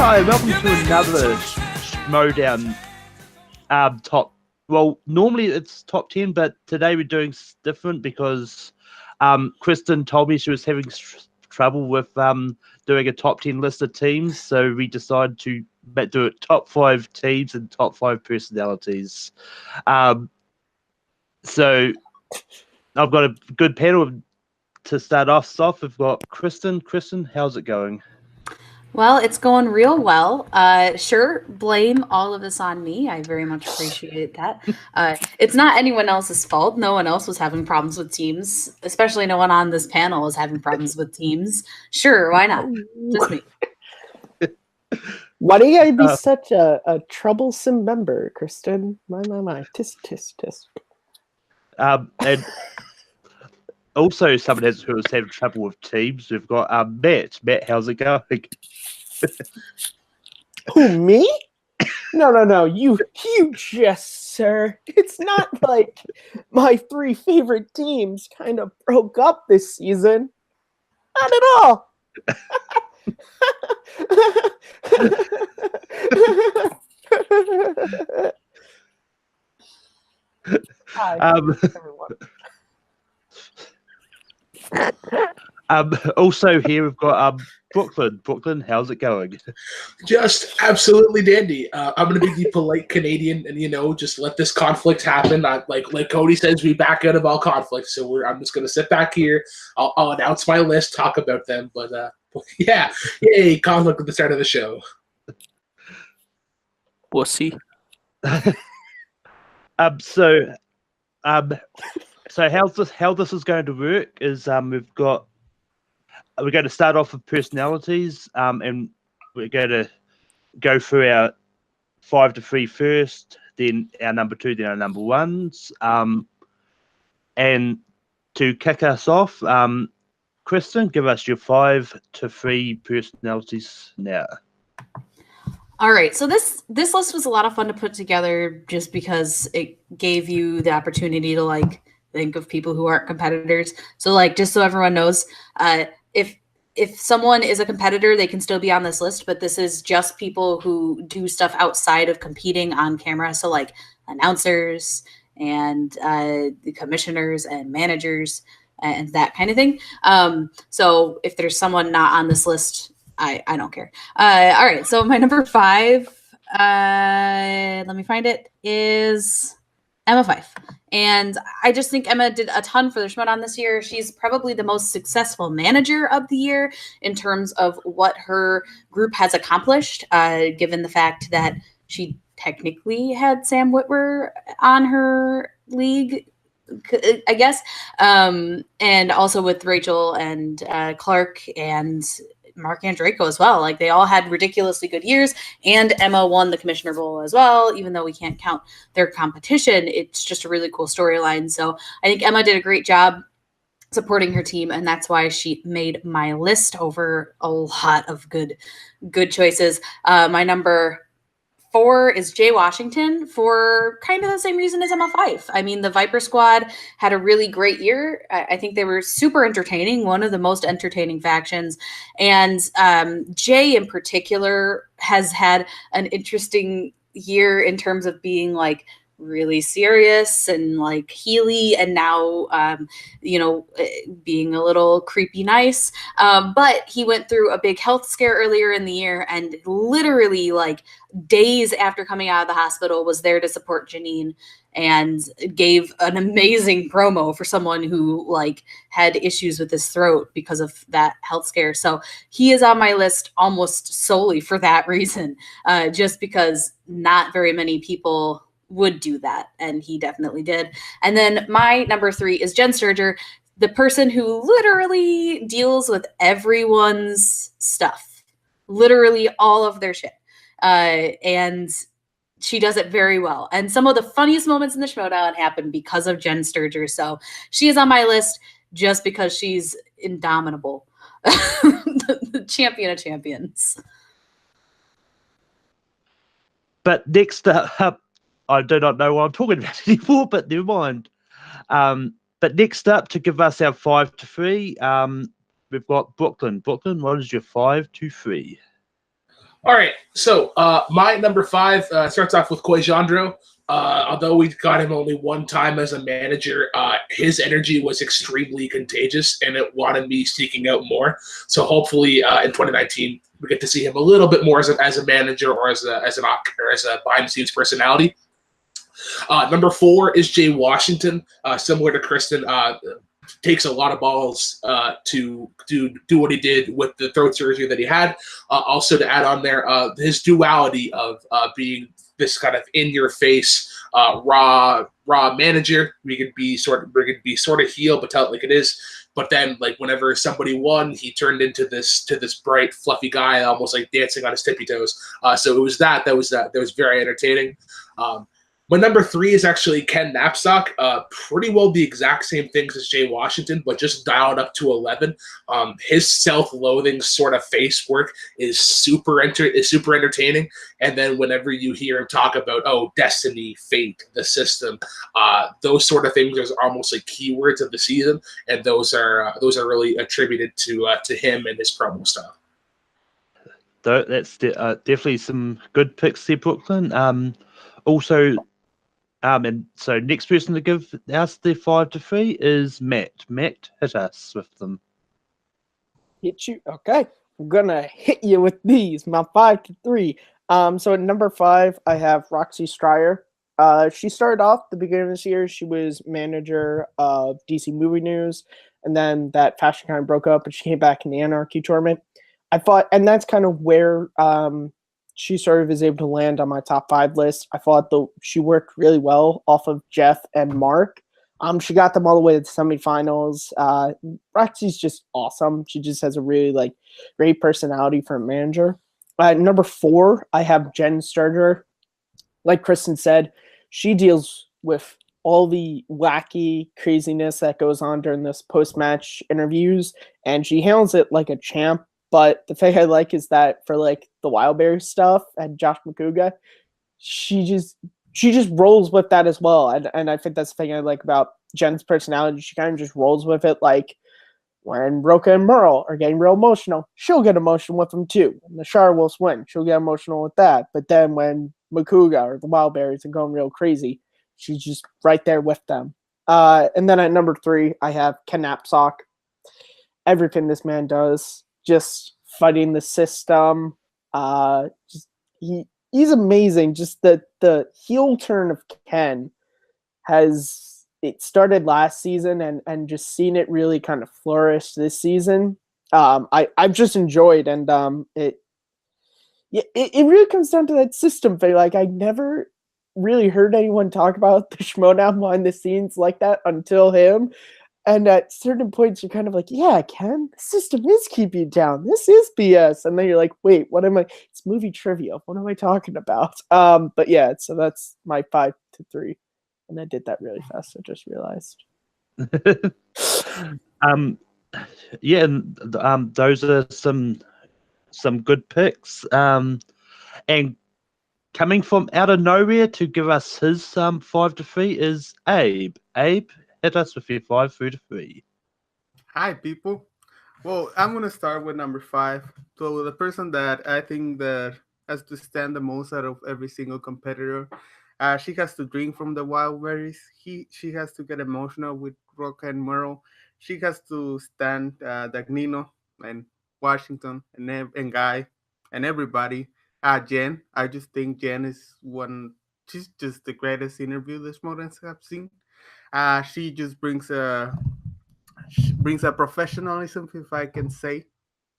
Hi, welcome to another Schmoedown top. Well, normally it's top 10, but today we're doing different because Kristen told me she was having trouble with doing a top 10 list of teams, so we decided to do it top 5 teams and top 5 personalities. So I've got a good panel to start off. We've got Kristen. Kristen, how's it going? Well, it's going real well. Sure, blame all of this on me. I very much appreciate that. It's not anyone else's fault. No one else was having problems with teams, especially no one on this panel was having problems with teams. Sure, why not? Just me. Why do you gotta be such a troublesome member, Kristen? My. Tisk, tisk, tisk. And also someone who was having trouble with teams. We've got Matt. Matt, how's it going? Who, me? No. You just, sir. It's not like my 3 favorite teams kind of broke up this season. Not at all. Hi, everyone. Also here we've got Brooklyn. Brooklyn, how's it going? Just absolutely dandy. I'm gonna be the polite Canadian and just let this conflict happen. Like Cody says, we back out of all conflicts. So I'm just gonna sit back here. I'll announce my list, talk about them, but yeah, yay, conflict at the start of the show. Wussy. So how this is going to work is we're going to start off with personalities, and we're going to go through our 5 to 3 first, then our number 2, then our number 1s. And to kick us off, Kristen, give us your 5 to 3 personalities now. All right, so this list was a lot of fun to put together just because it gave you the opportunity to think of people who aren't competitors. So just so everyone knows, if someone is a competitor, they can still be on this list, but this is just people who do stuff outside of competing on camera. So announcers and the commissioners and managers and that kind of thing. So if there's someone not on this list, I don't care. All right, so my number 5, let me find it, is Emma Fife. And I just think Emma did a ton for the Schmoedown this year. She's probably the most successful manager of the year in terms of what her group has accomplished, given the fact that she technically had Sam Whitwer on her league, I guess. And also with Rachel and Clark and Mark Andreyko as well. They all had ridiculously good years, and Emma won the Commissioner Bowl as well. Even though we can't count their competition, it's just a really cool storyline. So I think Emma did a great job supporting her team, and that's why she made my list over a lot of good choices. My number 4 is Jay Washington for kind of the same reason as Emma Fife. I mean, the Viper Squad had a really great year. I think they were super entertaining, one of the most entertaining factions. And Jay in particular has had an interesting year in terms of being really serious and Healy, and now being a little creepy nice, but he went through a big health scare earlier in the year, and literally days after coming out of the hospital was there to support Janine and gave an amazing promo for someone who had issues with his throat because of that health scare. So he is on my list almost solely for that reason, just because not very many people would do that, and he definitely did. And then my number 3 is Jen Sturger, the person who literally deals with everyone's stuff, literally all of their shit, and she does it very well. And some of the funniest moments in the Schmoedown happen because of Jen Sturger. So she is on my list just because she's indomitable, the champion of champions. But next up, I do not know what I'm talking about anymore, but never mind. But next up, to give us our 5 to 3, we've got Brooklyn. Brooklyn, what is your 5 to 3? All right, so my number 5 starts off with Koijandro. Although we got him only one time as a manager, his energy was extremely contagious, and it wanted me seeking out more. So hopefully, in 2019, we get to see him a little bit more as a manager or as a behind the scenes personality. Number 4 is Jay Washington. Similar to Kristen, takes a lot of balls to do what he did with the throat surgery that he had. Also, to add on there, his duality of being this kind of in-your-face, raw manager. We could be sort of heel, but tell it like it is. But then, like whenever somebody won, he turned into this bright, fluffy guy, almost like dancing on his tippy toes. So it was that was very entertaining. My number 3 is actually Ken Knapsack. Pretty well the exact same things as Jay Washington, but just dialed up to 11. His self-loathing sort of face work is super entertaining. And then whenever you hear him talk about destiny, fate, the system, those sort of things are almost like keywords of the season, and those are really attributed to him and his promo style. That's definitely some good picks there, Brooklyn. Also. And so next person to give us their 5 to 3 is Matt. Matt, hit us with them. Hit you? Okay. I'm gonna hit you with these. My 5 to 3. So at number 5, I have Roxy Stryer. She started off the beginning of this year. She was manager of DC Movie News, and then that fashion kind of broke up, and she came back in the Anarchy tournament. I thought, and that's kind of where she sort of is able to land on my top 5 list. I thought she worked really well off of Jeff and Mark. She got them all the way to the semifinals. Roxy's just awesome. She just has a really great personality for a manager. Number 4, I have Jen Sturger. Like Kristen said, she deals with all the wacky craziness that goes on during this post-match interviews, and she handles it like a champ. But the thing I like is that for the Wildberry stuff and Josh McCouga, she just rolls with that as well. And I think that's the thing I like about Jen's personality. She kind of just rolls with it. Like when Roka and Merle are getting real emotional, she'll get emotional with them too. When the Charwolves win, she'll get emotional with that. But then when McCouga or the Wildberries are going real crazy, she's just right there with them. And then at number 3, I have Ken Knapsack. Everything this man does, just fighting the system. He's amazing. Just the heel turn of Ken it started last season and just seen it really kind of flourish this season. I've just enjoyed, and it really comes down to that system thing. Like I never really heard anyone talk about the Schmoedown behind the scenes like that until him. And at certain points, you're kind of like, yeah, Ken, the system is keeping you down. This is BS. And then you're like, wait, what am I? It's movie trivia. What am I talking about? But yeah, so that's my 5 to 3. And I did that really fast. I just realized. Yeah, and those are some good picks. And coming from out of nowhere to give us his 5 to 3 is Abe. Abe, hit us with your 5 through to 3. Hi, people. Well, I'm going to start with number 5. So the person that I think that has to stand the most out of every single competitor, she has to drink from the Wildberries. She has to get emotional with Roka and Merle. She has to stand Dagnino and Washington and Guy and everybody. Jen, I just think Jen is she's just the greatest interview the Schmoedowns have seen. She just brings a professionalism, if I can say,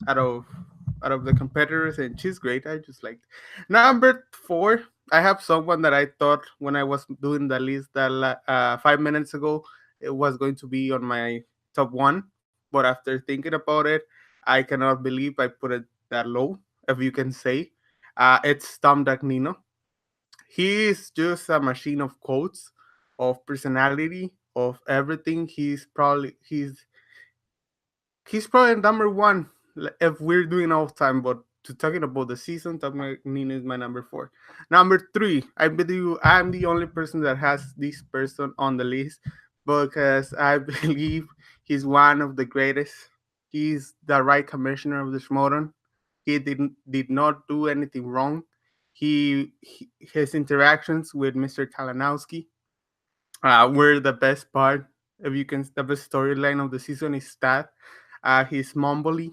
out of the competitors, and she's great. I just liked. Number 4, I have someone that I thought when I was doing the list that 5 minutes ago it was going to be on my top 1, but after thinking about it, I cannot believe I put it that low, if you can say. It's Tom Dagnino. He is just a machine of quotes, of personality, of everything. He's probably number 1 if we're doing all time, but to talking about the season, Tom Dagnino is my number 4. Number 3, I believe I'm the only person that has this person on the list because I believe he's one of the greatest. He's the right commissioner of the Schmoedown. He did not do anything wrong. His interactions with Mr. Kalinowski were the best part. If you can, the best storyline of the season is that his Mumblebee,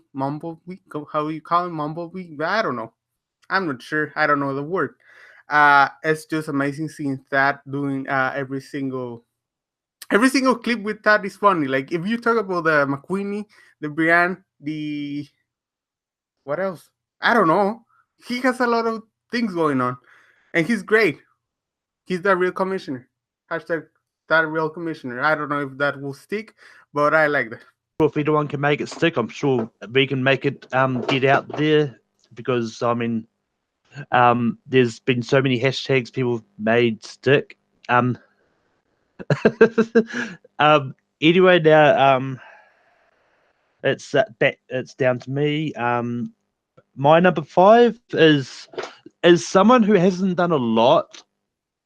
how you call him, Mumblebee? I don't know. I'm not sure. I don't know the word. It's just amazing seeing that doing every single clip with that is funny. Like if you talk about the McQueenie, the Brienne, the what else? I don't know. He has a lot of things going on, and he's great. He's the real commissioner. Hashtag that real commissioner. I don't know if that will stick, but I like that. If anyone can make it stick, I'm sure we can make it get out there, because I mean, there's been so many hashtags people have made stick. Anyway, now it's down to me. My number 5 is someone who hasn't done a lot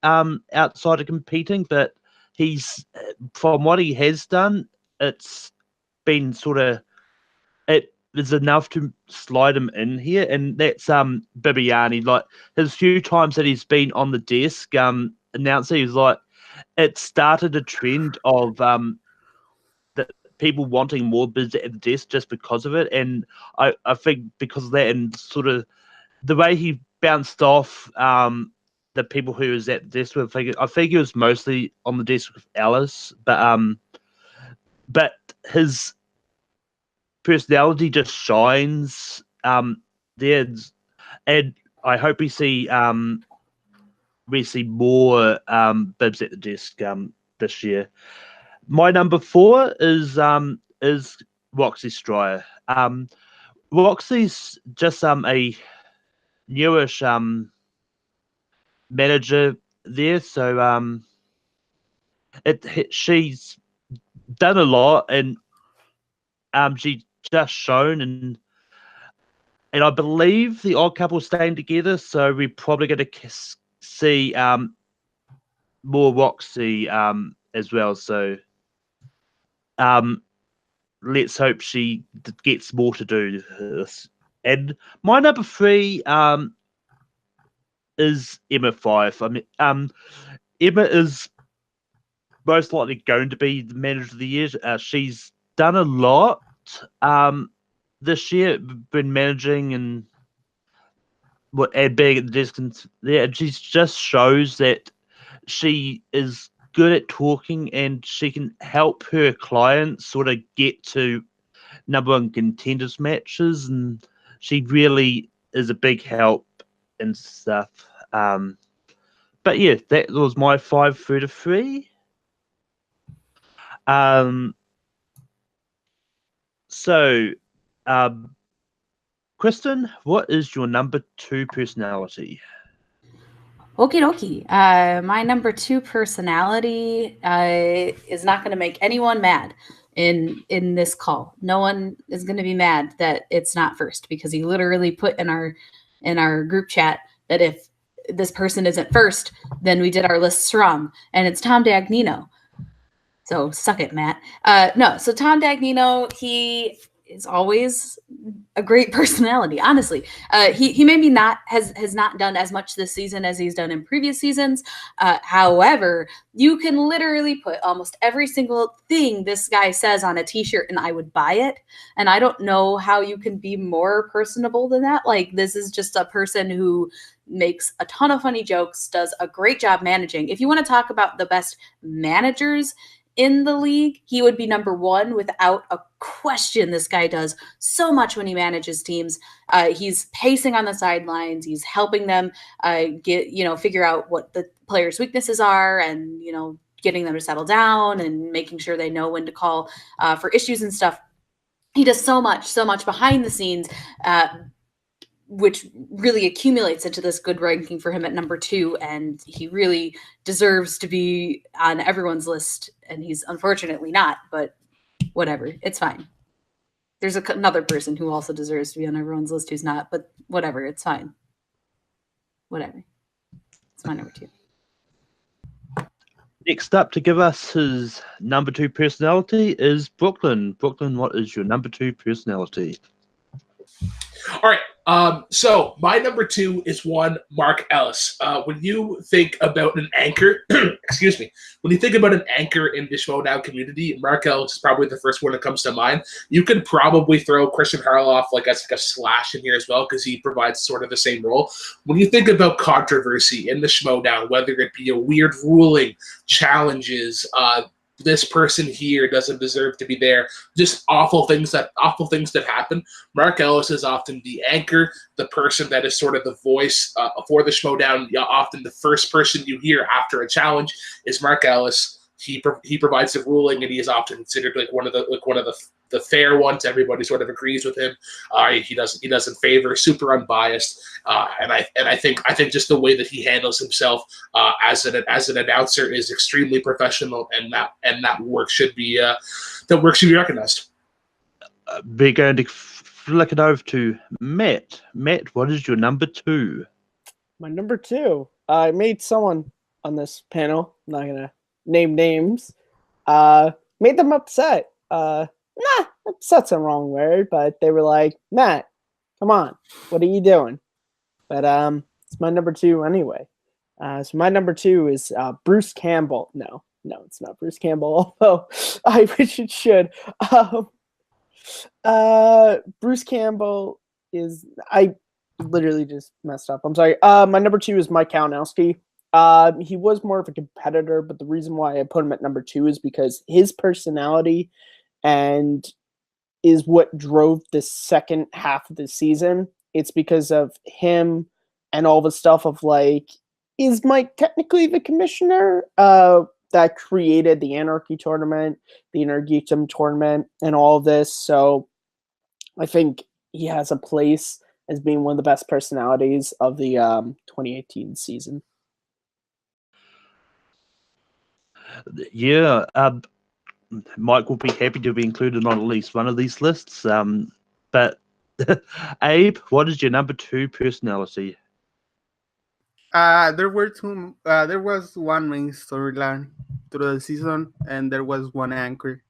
outside of competing, but he's, from what he has done, it's been sort of, it is enough to slide him in here, and that's Bibiani. Like his few times that he's been on the desk announcing, he's like, it started a trend of the people wanting more bids at the desk just because of it, and I think because of that, and sort of the way he bounced off the people who was at the desk with, I think he was mostly on the desk with Alice, but his personality just shines there, and I hope we see more bibs at the desk this year. My number 4 is Roxy Stryer. Roxy's just a newish manager there, so she's done a lot, and she just shown, and I believe the odd couple staying together, so we're probably going to see more Roxy as well. So let's hope she gets more to do this. And my number 3 is Emma Fyfe. I mean, Emma is most likely going to be the manager of the year. She's done a lot this year, been managing and being at the distance there, and she just shows that she is good at talking, and she can help her clients sort of get to number 1 contenders matches, and she really is a big help and stuff. But yeah, that was my 5 through to 3. So, Kristen, what is your number 2 personality? Okie dokie. My number 2 personality is not going to make anyone mad in this call. No one is going to be mad that it's not first, because he literally put in our group chat that if this person isn't first, then we did our lists wrong, and it's Tom Dagnino. So suck it, Matt. No, so Tom Dagnino, he is always a great personality. Honestly, he maybe has not done as much this season as he's done in previous seasons. However, you can literally put almost every single thing this guy says on a t-shirt and I would buy it. And I don't know how you can be more personable than that. Like, this is just a person who makes a ton of funny jokes, does a great job managing. If you want to talk about the best managers in the league, he would be number 1 without a question. This guy does so much when he manages teams. He's pacing on the sidelines. He's helping them figure out what the players' weaknesses are, and getting them to settle down and making sure they know when to call for issues and stuff. He does so much behind the scenes, which really accumulates into this good ranking for him at number 2. And he really deserves to be on everyone's list. And he's unfortunately not, but whatever. It's fine. There's another person who also deserves to be on everyone's list who's not, but whatever. It's fine. Whatever. It's my number 2. Next up to give us his number 2 personality is Brooklyn. Brooklyn, what is your number 2 personality? All right. So my number 2 is one Mark Ellis. When you think about an anchor, excuse me, when you think about an anchor in the Schmoedown community, Mark Ellis is probably the first one that comes to mind. You could probably throw Christian Harloff as like a slash in here as well, because he provides sort of the same role. When you think about controversy in the Schmoedown, whether it be a weird ruling, challenges, this person here doesn't deserve to be there, just awful things that happen, Mark Ellis is often the anchor, the person that is sort of the voice for the Schmoedown. Often the first person you hear after a challenge is Mark Ellis. He provides the ruling, and he is often considered like one of the fair ones. Everybody sort of agrees with him. He doesn't favor, super unbiased, and I think just the way that he handles himself as an announcer is extremely professional, and that work should be recognized. We're going to flick it over to Matt. Matt, what is your number 2? My number 2. I made someone on this panel, I'm not gonna name names, made them upset. Upset's the wrong word, but they were like, Matt, come on, what are you doing? But it's my number 2 anyway. So my number 2 is Bruce Campbell. No, it's not Bruce Campbell, although I wish it should. Bruce Campbell is, I literally just messed up. I'm sorry. My number 2 is Mike Kalinowski. He was more of a competitor, but the reason why I put him at number 2 is because his personality and is what drove the second half of the season. It's because of him and all the stuff of like, is Mike technically the commissioner that created the Anarchy tournament, the Energetum tournament, and all of this? So I think he has a place as being one of the best personalities of the 2018 season. Yeah, Mike will be happy to be included on at least one of these lists. But Abe, what is your number 2 personality? There was one main storyline through the season, and there was one anchor,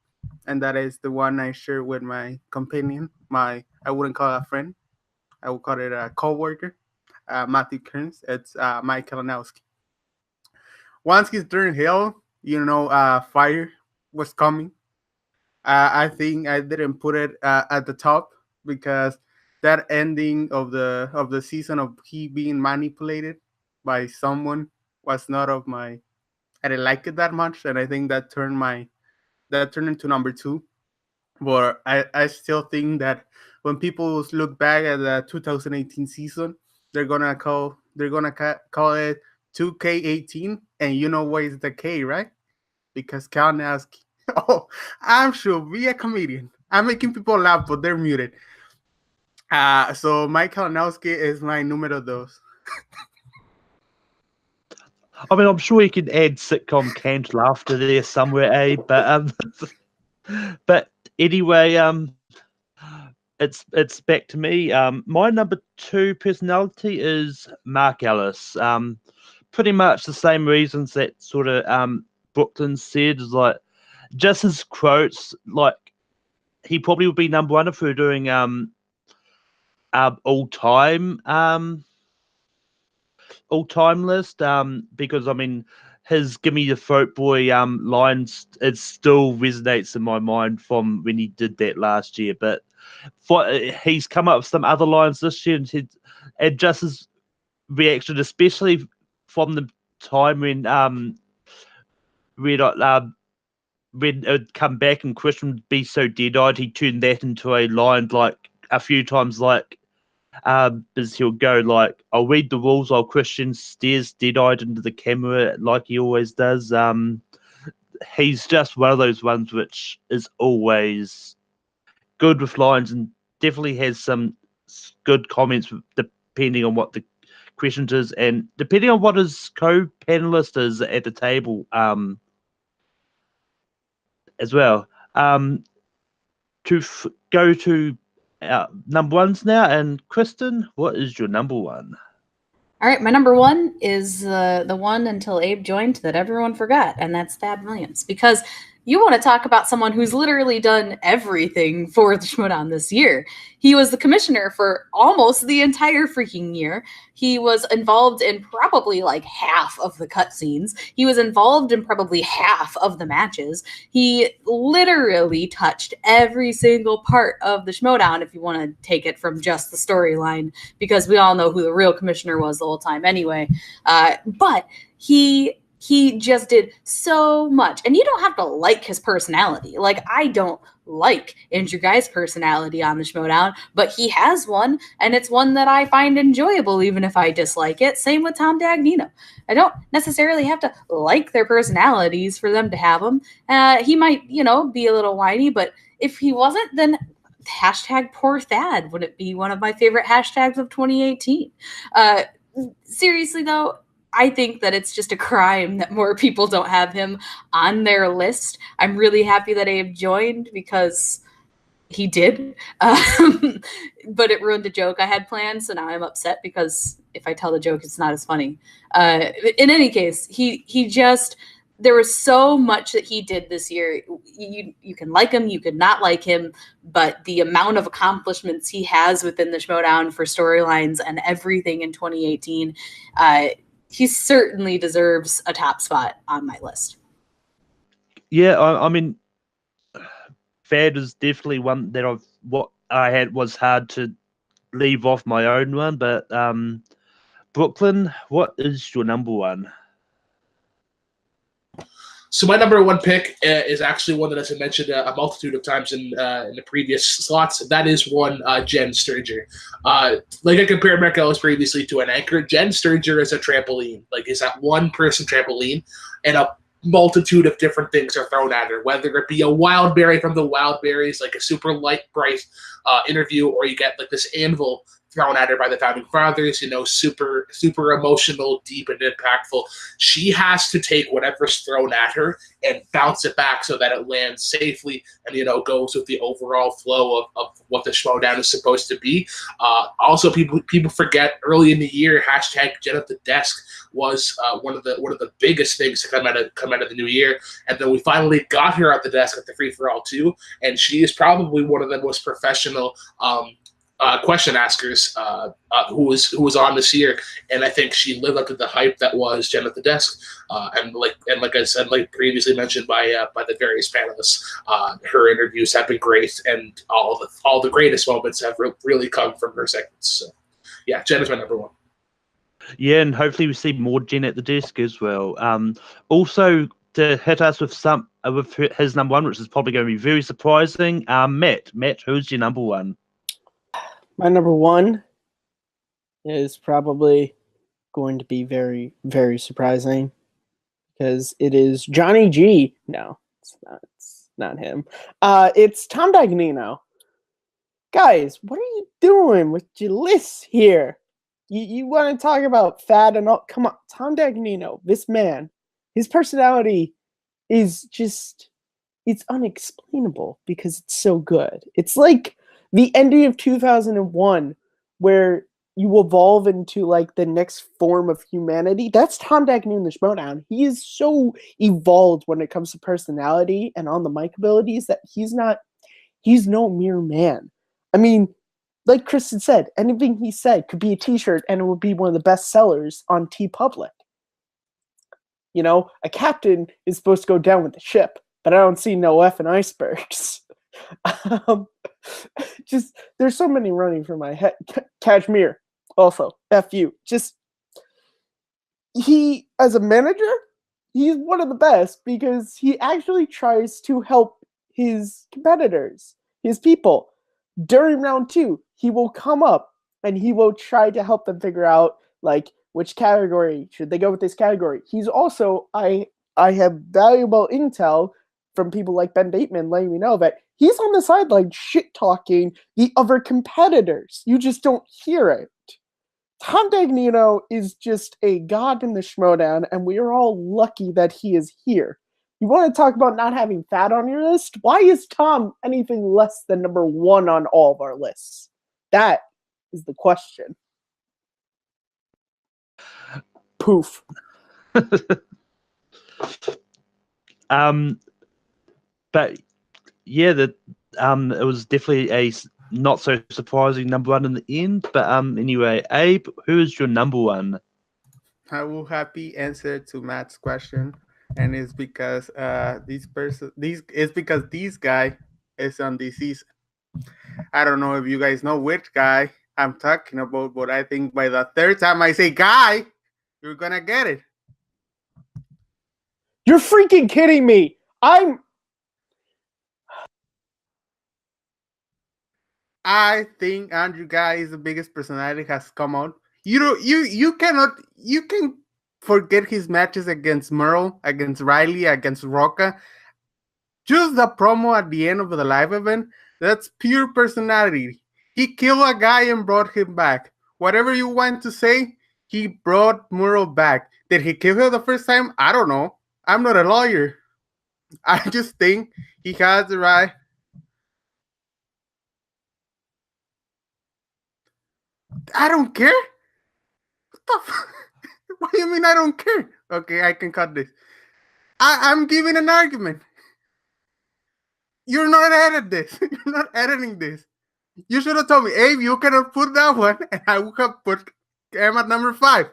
and that is the one I share with my companion. I wouldn't call it a friend, I would call it a co-worker, Matthew Kearns. It's Mike Kalinowski. Once he's during hell, fire was coming. I think I didn't put it at the top because that ending of the season of he being manipulated by someone was not of my. I didn't like it that much, and I think that turned into number 2. But I still think that when people look back at the 2018 season, they're gonna call it 2K18, and you know what is the K, right? Because Kalinowski. Oh, I'm sure be a comedian. I'm making people laugh, but they're muted. So Mike Kalinowski is my numero 2. I mean, I'm sure you could add sitcom canned laughter there somewhere, Abe. But anyway, it's back to me. My number 2 personality is Mark Ellis. Pretty much the same reasons that sort of Brooklyn said, is like just his quotes. Like he probably would be number 1 if we were doing all time list. Because I mean, his "Give Me the Throat Boy" lines, it still resonates in my mind from when he did that last year. But he's come up with some other lines this year, and just his reaction, especially from the time when when it would come back and Christian would be so dead-eyed, he turned that into a line like a few times, like as he'll go like, "I'll read the rules while Christian stares dead-eyed into the camera like he always does." He's just one of those ones which is always good with lines and definitely has some good comments depending on what the question is and depending on what his co-panelist is at the table as well. Go to number 1s now, and Kristen, what is your number 1? All right, my number 1 is the one until Abe joined that everyone forgot, and that's Thad Williams. Because you want to talk about someone who's literally done everything for the Schmoedown this year. He was the commissioner for almost the entire freaking year. He was involved in probably like half of the cutscenes. He was involved in probably half of the matches. He literally touched every single part of the Schmoedown, if you want to take it from just the storyline, because we all know who the real commissioner was the whole time anyway. But he just did so much. And you don't have to like his personality. Like, I don't like Andrew Guy's personality on the Schmoedown, but he has one, and it's one that I find enjoyable, even if I dislike it. Same with Tom Dagnino. I don't necessarily have to like their personalities for them to have them. He might, be a little whiny, but if he wasn't, then hashtag poor Thad wouldn't be one of my favorite hashtags of 2018. Seriously, though, I think that it's just a crime that more people don't have him on their list. I'm really happy that Abe joined because he did. But it ruined a joke I had planned, so now I'm upset because if I tell the joke, it's not as funny. In any case, he just... There was so much that he did this year. You can like him, you could not like him, but the amount of accomplishments he has within the Schmoedown for storylines and everything in 2018, he certainly deserves a top spot on my list. Yeah, I mean, Fad is definitely one that was hard to leave off my own one, but Brooklyn, what is your number one? So my number one pick is actually one that has been mentioned a multitude of times in the previous slots. That is one Jen Sturger. Like I compared Mark Ellis previously to an anchor, Jen Sturger is a trampoline. Like, is that one-person trampoline, and a multitude of different things are thrown at her, whether it be a Wildberry from the Wildberries, like a super light bright interview, or you get like this anvil thrown at her by the Founding Fathers, super, super emotional, deep, and impactful. She has to take whatever's thrown at her and bounce it back so that it lands safely and, goes with the overall flow of what the Schmoedown is supposed to be. Also, people forget early in the year, hashtag Jen at the Desk was one of the biggest things to come out of the new year. And then we finally got her at the desk at the Free for All 2, and she is probably one of the most professional question askers who was on this year, and I think she lived up to the hype that was Jen at the Desk. And like I said, like previously mentioned by the various panelists, her interviews have been great, and all the greatest moments have really come from her segments. So, yeah, Jen is my number one. Yeah, and hopefully we see more Jen at the Desk as well. Also, to hit us with his number one, which is probably going to be very surprising, Matt, who's your number one? My number one is probably going to be very, very surprising because it is Johnny G. No, it's not. It's not him. It's Tom Dagnino. Guys, what are you doing with your list here? You want to talk about fad and all? Come on, Tom Dagnino. This man, his personality is it's unexplainable because it's so good. It's like the ending of 2001, where you evolve into like the next form of humanity. That's Tom Dagnino in the Schmoedown. He is so evolved when it comes to personality and on the mic abilities that he's no mere man. I mean, like Kristen said, anything he said could be a t-shirt and it would be one of the best sellers on TeePublic. A captain is supposed to go down with the ship, but I don't see no effing icebergs. Just there's so many running through my head. Kashmir, also F you. Just he as a manager, he's one of the best because he actually tries to help his competitors, his people. During round 2, he will come up and he will try to help them figure out like which category should they go with this category. He's also I have valuable intel from people like Ben Bateman letting me know that he's on the sideline shit-talking the other competitors. You just don't hear it. Tom Dagnino is just a god in the Schmoedown, and we are all lucky that he is here. You want to talk about not having fat on your list? Why is Tom anything less than number one on all of our lists? That is the question. Poof. but yeah, that it was definitely a not so surprising number one in the end. But anyway, Abe, who is your number one? I will happy answer to Matt's question, and it's because this guy is on this season. I don't know if you guys know which guy I'm talking about, but I think by the third time I say guy, you're gonna get it. You're freaking kidding me. I think Andrew Guy is the biggest personality has come out. You can forget his matches against Merle, against Riley, against Roca. Just the promo at the end of the live event, that's pure personality. He killed a guy and brought him back. Whatever you want to say, he brought Merle back. Did he kill him the first time? I don't know. I'm not a lawyer. I just think he has the right. I don't care. What the fuck? What do you mean I don't care? Okay, I can cut this. I'm giving an argument. You're not editing this. You're not editing this. You should have told me, Abe, you cannot put that one, and I would have put him at number 5.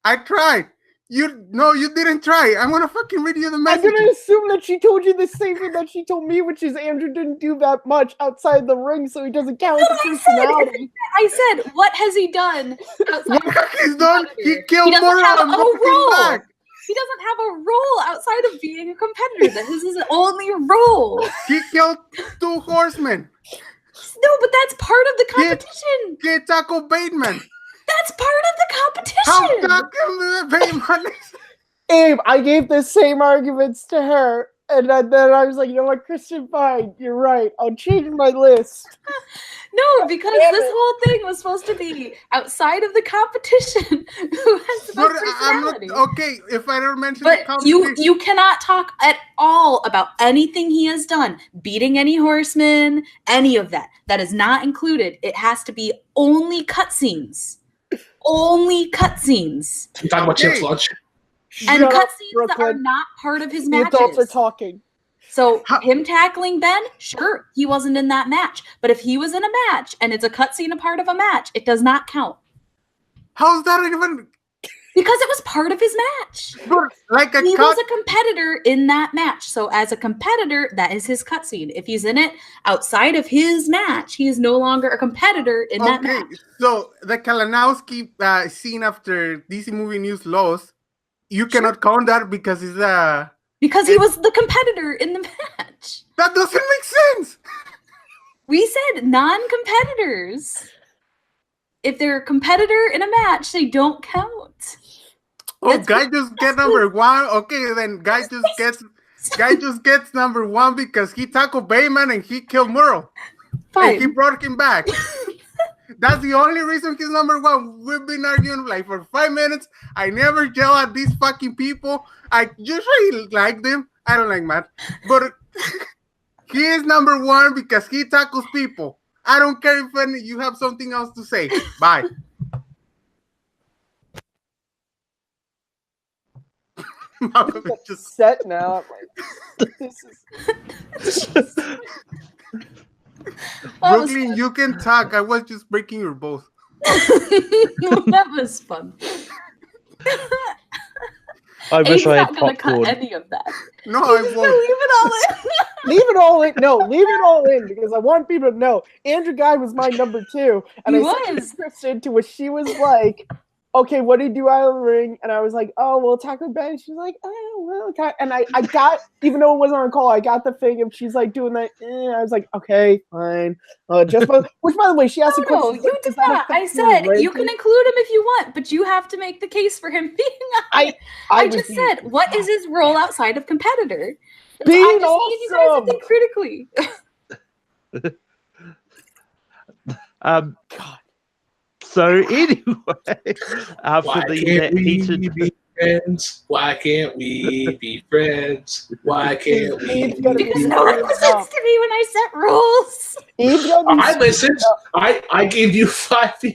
I tried. You didn't try. I'm gonna fucking read you the message. I'm gonna assume that she told you the same thing that she told me, which is Andrew didn't do that much outside the ring, so he doesn't count as a personality. I said, what has he done? What he's done? He He killed doesn't Merle have and a brought him role. back. He doesn't have a role outside of being a competitor. That is his only role. He killed 2 horsemen. No, but that's part of the competition. Get Taco Bateman. That's part of the competition. How Taco Bateman is... Abe, I gave the same arguments to her, and then I was like, you know what, Kristen, fine, you're right. I'll change my list. No, because this whole thing was supposed to be outside of the competition. Who has the But best I'm not personality? okay if I don't mention the But competition. you cannot talk at all about anything he has done, beating any horseman, any of that. That is not included. It has to be only cutscenes. Only cutscenes. You talking about Chip's lunch? And Shut up, cutscenes that are Brooklyn. not part of his The adults are matches. talking. So him tackling Ben, sure, he wasn't in that match. But if he was in a match and it's a cutscene a part of a match, it does not count. How's that even... Because it was part of his match. Like a He cut... was a competitor in that match. So as a competitor, that is his cutscene. If he's in it outside of his match, he is no longer a competitor in that match. So the Kalinowski scene after DC Movie News lost, you cannot count that because it's a... Because he was the competitor in the match. That doesn't make sense. We said non-competitors. If they're a competitor in a match, they don't count. Oh, That's guy just get number 1. Okay, then guy just gets number 1 because he tackled Bayman and he killed Merle. Fine. And he brought him back. That's the only reason he's number 1. We've been arguing like for 5 minutes. I never yell at these fucking people. I usually like them. I don't like Matt. But he is number 1 because he tackles people. I don't care if you have something else to say. Bye. Just set now. This is... Brooklyn, you can talk. I was just breaking your balls. That was fun. I wish Abe's I had not gonna cut popcorn. any of that. No, I Leave won't. it all in. Leave it all in. No, leave it all in because I want people to know Andrew Guy was my number 2. And He I was. said to Kristen, to which she was like, okay, what do you do out of the ring? And I was like, oh, well, Taco Ben. She's like, oh, well, okay. And I got, even though it wasn't on call, I got the thing of she's like doing that. I was like, okay, fine. Which, by the way, she asked a No, question. you did not. I said you can include him if you want, but you have to make the case for him being on it. I just said, what is his role outside of competitor? Being I just need you guys to awesome. think critically. God. So anyway, after Why the can't we heated, be friends? Why can't we be friends? Why can't we? Eve's gotta Because be no one friends listens up. to me when I set rules. Eve's gotta be I listened. I gave you 5 You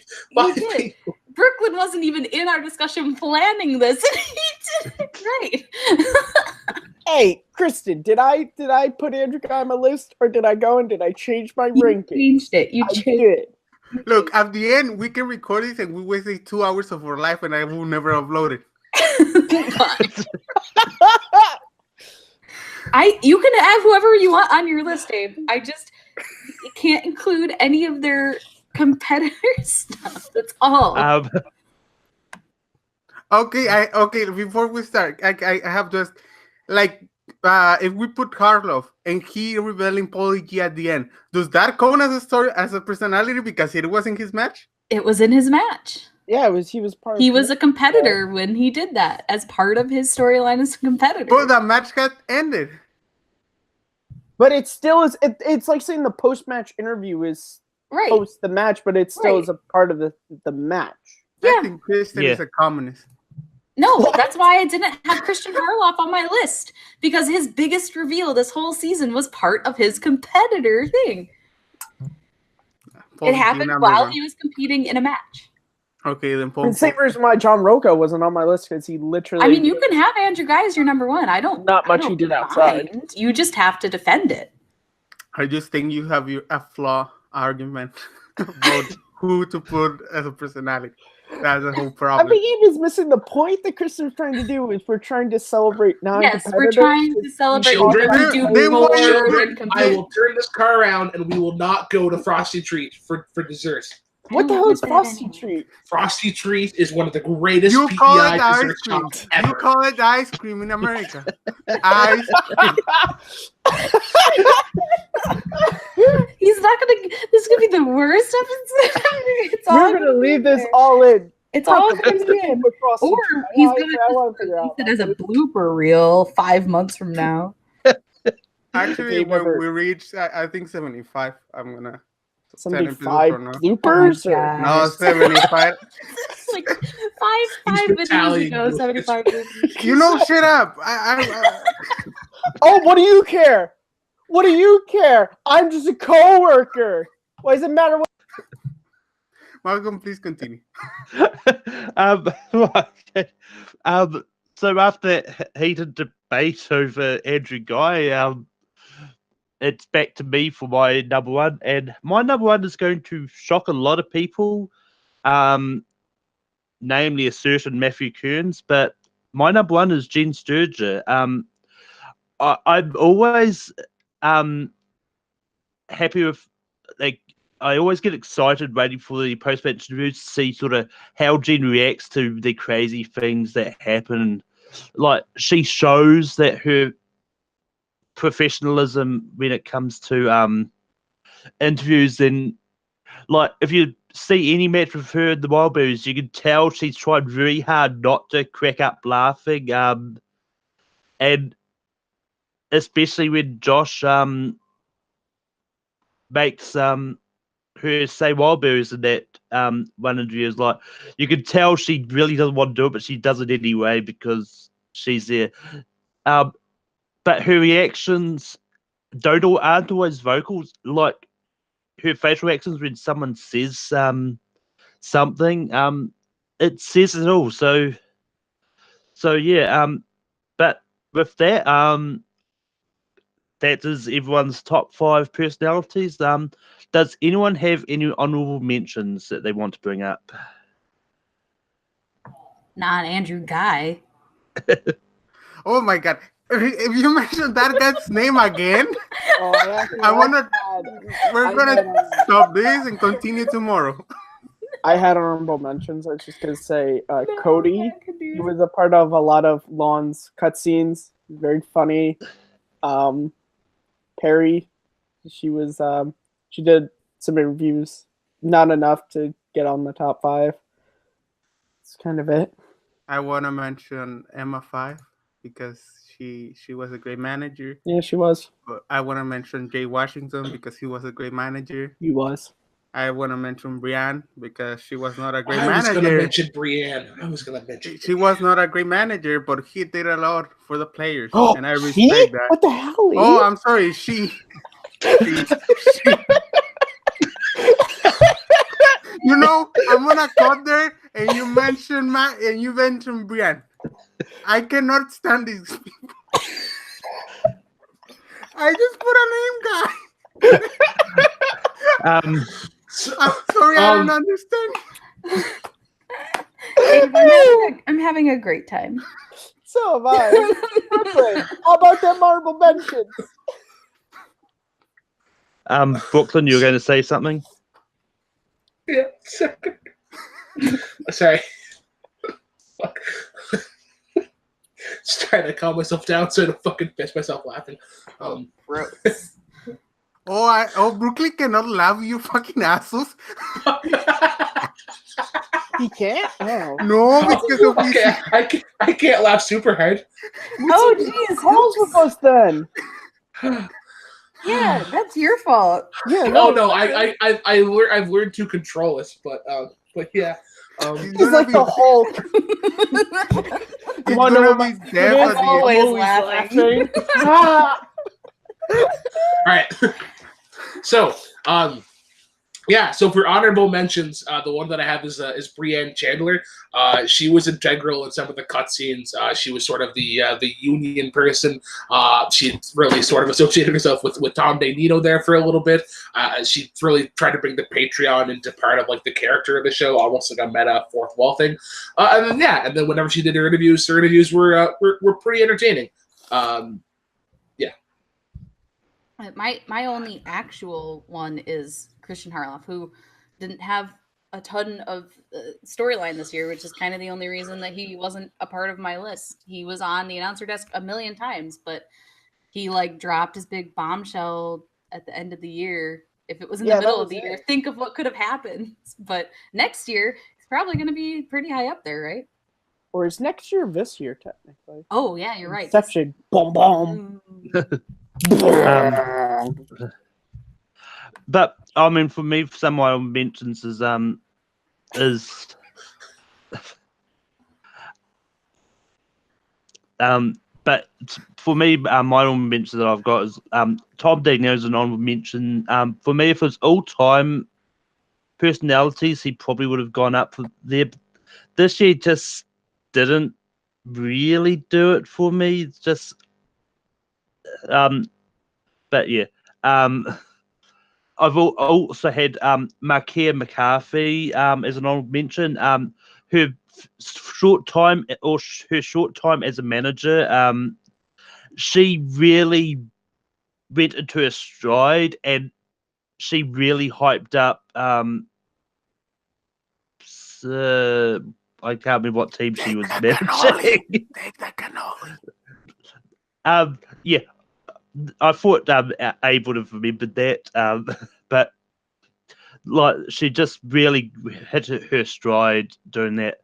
did. people. Brooklyn wasn't even in our discussion planning this, and he did it right. Hey, Kristen, did I put Andrew Guy on my list, or did I change my You ranking? changed it. You I changed did. Look, at the end, we can record this and we wasted 2 hours of our life and I will never upload it. You can have whoever you want on your list, Abe. I just can't include any of their competitor stuff. That's all. Okay. Before we start, I have just like if we put Karloff and he revealing Paulie G at the end, does that count as a story as a personality because it wasn't his match? It was in his match. Yeah, he was part. He was a competitor when he did that as part of his storyline as a competitor. But the match had ended. But it still is. It's like saying the post-match interview is right. post the match, but it still is a part of the match. I think Kristen is a communist. No, that's why I didn't have Christian Harloff on my list, because his biggest reveal this whole season was part of his competitor thing. It happened while he was competing in a match. Okay, then And same reason why John Rocco wasn't on my list, because he literally. I mean, you can have Andrew Guy as your number one. Not much he did outside. You just have to defend it. I just think you have a flaw argument about who to put as a personality. That's a whole problem. I think he was missing the point that Kristen's trying to do. Is we're trying to celebrate non-competitors. Yes, we're trying to celebrate. Children, I will turn this car around and we will not go to Frosty Treat for dessert. What the hell is Frosty Treat? Frosty Treat is one of the greatest PEI dessert shops ever. You call it ice cream in America. Ice cream. He's not gonna. This is gonna be the worst episode. We're gonna leave this all in. It's all gonna be in. Or he's gonna use it as a blooper reel 5 months from now. Actually, when we reach, I think 75, I'm gonna. 75 bloopers? Oh no, 75. Like five videos ago, 75 bloopers. You know, shut up. Oh, what do you care? What do you care? I'm just a co-worker. Why does it matter what? Malcolm, please continue. So after that heated debate over Andrew Guy, it's back to me for my number one, and my number one is going to shock a lot of people, namely a certain Matthew Kearns, but my number one is Jen Sturger. I'm always happy with, like, I always get excited waiting for the post-match interviews to see sort of how Jen reacts to the crazy things that happen. Like, she shows that her professionalism when it comes to interviews, and like if you see any match with her in the Wildberries, you can tell she's tried very hard not to crack up laughing, and especially when Josh makes her say Wildberries in that one interview, is like you can tell she really doesn't want to do it, but she does it anyway because she's there. But her reactions aren't always vocal. Like her facial reactions when someone says something, it says it all. So yeah. But with that, that is everyone's top 5 personalities. Does anyone have any honorable mentions that they want to bring up? Not Andrew Guy. Oh my God. If you mention that guy's name again, we're gonna stop this and continue tomorrow. I had honorable mentions. I was just gonna say Cody. He was a part of a lot of Lon's cutscenes. Very funny. Perry, she did some interviews. Not enough to get on the top 5. That's kind of it. I want to mention Emma 5 because she was a great manager. Yeah, she was. But I want to mention Jay Washington because he was a great manager. He was. I want to mention Brienne because she was not a great manager. I was going to mention Brienne. She was not a great manager, but he did a lot for the players, and I respect that. What the hell? Oh, I'm sorry. She. You know, I'm gonna cut there, and you mention Matt, and you mention Brienne. I cannot stand these people. I just put a name, guy. Um, I'm sorry, I don't understand. I'm having a great time. So am I. Brooklyn, how about them honorable mentions? Brooklyn, you were going to say something? Yeah, sorry. Fuck. Just trying to calm myself down so I don't fucking piss myself laughing. Gross. Brooklyn cannot laugh, you fucking assholes. He can't? Oh. No, because of Okay, I can't laugh super hard. Oh, jeez. Calls with us then. Yeah, that's your fault. Yeah, No, I've learned to control it, but yeah. He's like the Hulk. You want to know what my definitely always laughing. All right. So, yeah. So for honorable mentions, the one that I have is Brienne Chandler. She was integral in some of the cutscenes. She was sort of the union person. She really sort of associated herself with Tom DeNito there for a little bit. She really tried to bring the Patreon into part of like the character of the show, almost like a meta fourth wall thing. And then whenever she did her interviews were pretty entertaining. My only actual one is Christian Harloff, who didn't have a ton of storyline this year, which is kind of the only reason that he wasn't a part of my list. He was on the announcer desk a million times, but he like dropped his big bombshell at the end of the year. If it was in the middle of the year, think of what could have happened. But next year, it's probably going to be pretty high up there, right? Or is next year this year, technically? Oh, yeah, you're right. Inception. Boom, boom. But I mean, for me, some of my own mentions is but for me, my honorable mention that I've got is Tom DeNito's an honorable mention. For me, if it was all-time personalities, he probably would have gone up for there. This year just didn't really do it for me. It's just but yeah. I've also had Markia McCarthy as an honorable mention. Her short time as a manager, she really went into her stride, and she really hyped up. I can't remember what team she was managing. Take the cannoli. Yeah. I thought Abe would have remembered that, but like she just really hit her stride doing that.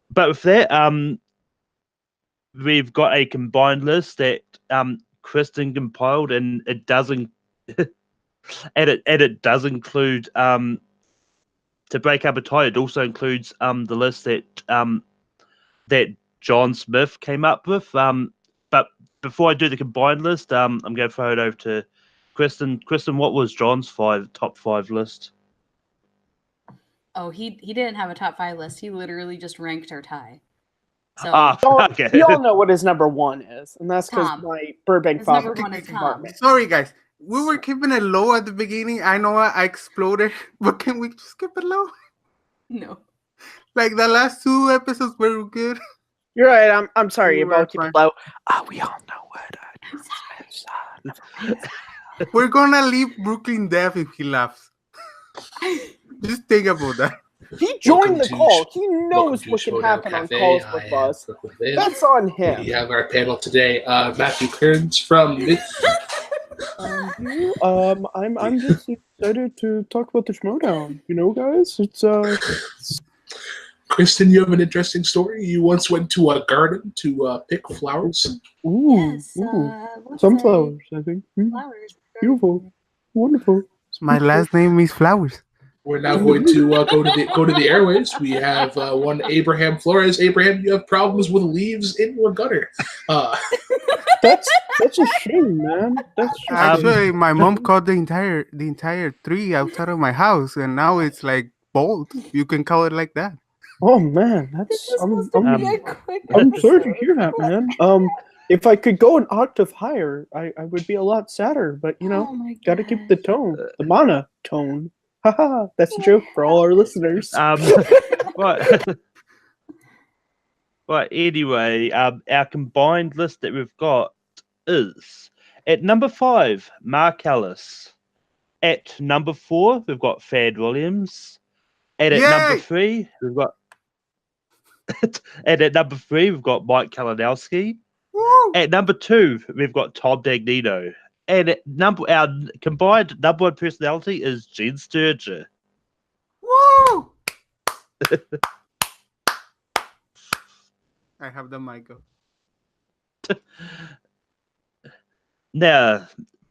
But with that, we've got a combined list that Kristen compiled, and it doesn't, it does include to break up a tie. It also includes the list that John Smith came up with. But before I do the combined list, I'm going to throw it over to Kristen. Kristen, what was John's top five list? Oh, he didn't have a top 5 list. He literally just ranked our tie. So Okay. We all know what his number one is, and that's because Tom. my Burbank His number father one is Tom. department. Sorry, guys. We were keeping it low at the beginning. I know I exploded, but can we just keep it low? No. Like the last 2 episodes were good. You're right. I'm sorry We about were keeping fine. low. We all know what We're gonna leave Brooklyn deaf if he laughs. Just think about that. He joined the to call. He welcome knows to what can Schmoedown happen on Cafe. calls I with am us. Brooklyn Vail. That's on We him. have our panel today, Matthew Kearns from I'm just excited to talk about the Schmoedown. You know, guys, it's Kristen. You have an interesting story. You once went to a garden to pick flowers. Yes. what's sunflowers. I think. Flowers. Beautiful, wonderful. My last name is Flowers. We're now going to go to the airwaves. We have one Abraham Flores. Abraham, you have problems with leaves in your gutter. That's a shame, man. That's just Actually, my mom caught the entire tree outside of my house, and now it's like bald. You can call it like that. Oh man, This that's was supposed to be a quick I'm sorry to episode. hear that, man. If I could go an octave higher, I would be a lot sadder. But Oh my gotta keep the gosh. tone, the monotone. Haha, that's a joke for all our listeners. Right. Right. Anyway, our combined list that we've got is at number 5, Mark Ellis. At number 4, we've got Fad Williams. And at number Yay! 3, we've got and at number 3, we've got Mike Kalinowski. Woo! At number 2, we've got Tom Dagnino. And at our combined number 1 personality is Gene Sturger. Woo! I have the mic. Now,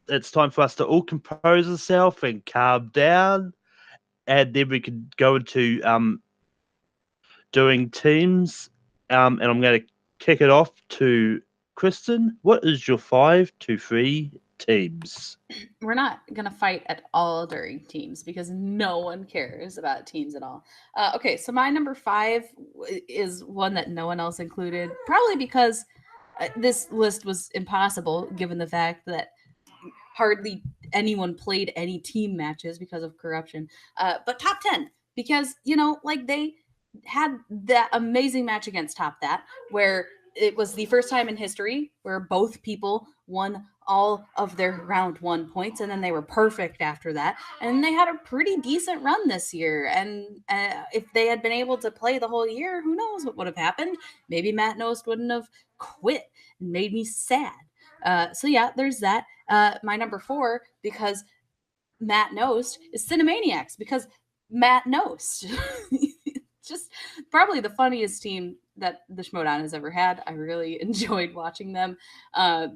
it's time for us to all compose ourselves and calm down. And then we can go into doing teams. And I'm going to kick it off to Kristen. What is your 5-3 teams? We're not going to fight at all during teams because no one cares about teams at all. Okay, so my number 5 is one that no one else included, probably because this list was impossible given the fact that hardly anyone played any team matches because of corruption. But top 10, because, they had that amazing match against Top That, where it was the first time in history where both people won all of their round 1 points, and then they were perfect after that. And they had a pretty decent run this year. And if they had been able to play the whole year, who knows what would have happened? Maybe Matt Nost wouldn't have quit and made me sad. So yeah, there's that. My number 4, because Matt Nost, is Cinemaniacs, because Matt Nost. Just probably the funniest team that the Schmoedown has ever had. I really enjoyed watching them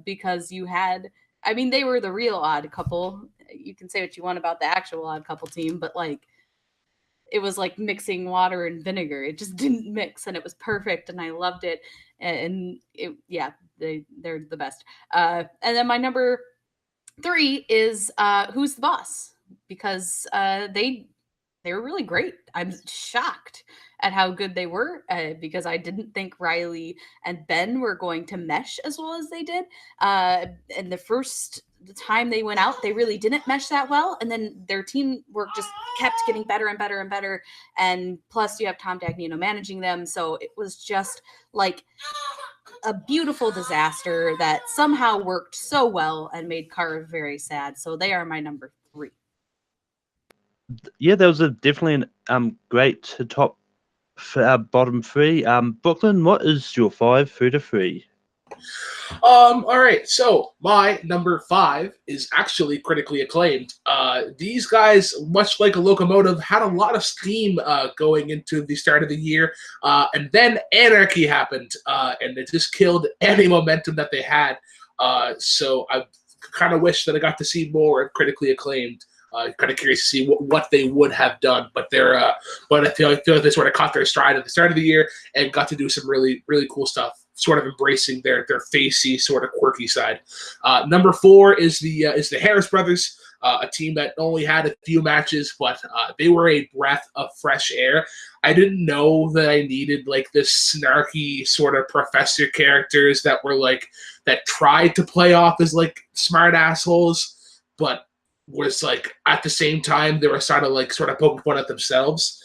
because they were the real odd couple. You can say what you want about the actual odd couple team, but it was like mixing water and vinegar. It just didn't mix, and it was perfect, and I loved it. And they're the best. And then my number 3 is Who's the Boss? Because they were really great. I'm shocked at how good they were because I didn't think Riley and Ben were going to mesh as well as they did. And the first time they went out, they really didn't mesh that well. And then their teamwork just kept getting better and better and better. And plus you have Tom Dagnino managing them. So it was just like a beautiful disaster that somehow worked so well and made Cara very sad. So they are my number 3. Yeah, that was definitely great top bottom 3. Brooklyn, what is your 5-3? All right, so my number 5 is actually critically acclaimed. These guys, much like a locomotive, had a lot of steam going into the start of the year, and then anarchy happened, and it just killed any momentum that they had. So I kind of wish that I got to see more critically acclaimed. Kind of curious to see what they would have done, but I feel like they sort of caught their stride at the start of the year and got to do some really, really cool stuff, sort of embracing their facey, sort of quirky side. Number 4 is the Harris brothers, a team that only had a few matches, but they were a breath of fresh air. I didn't know that I needed this snarky sort of professor characters that were that tried to play off as smart assholes, but was at the same time they were sort of poking fun at themselves.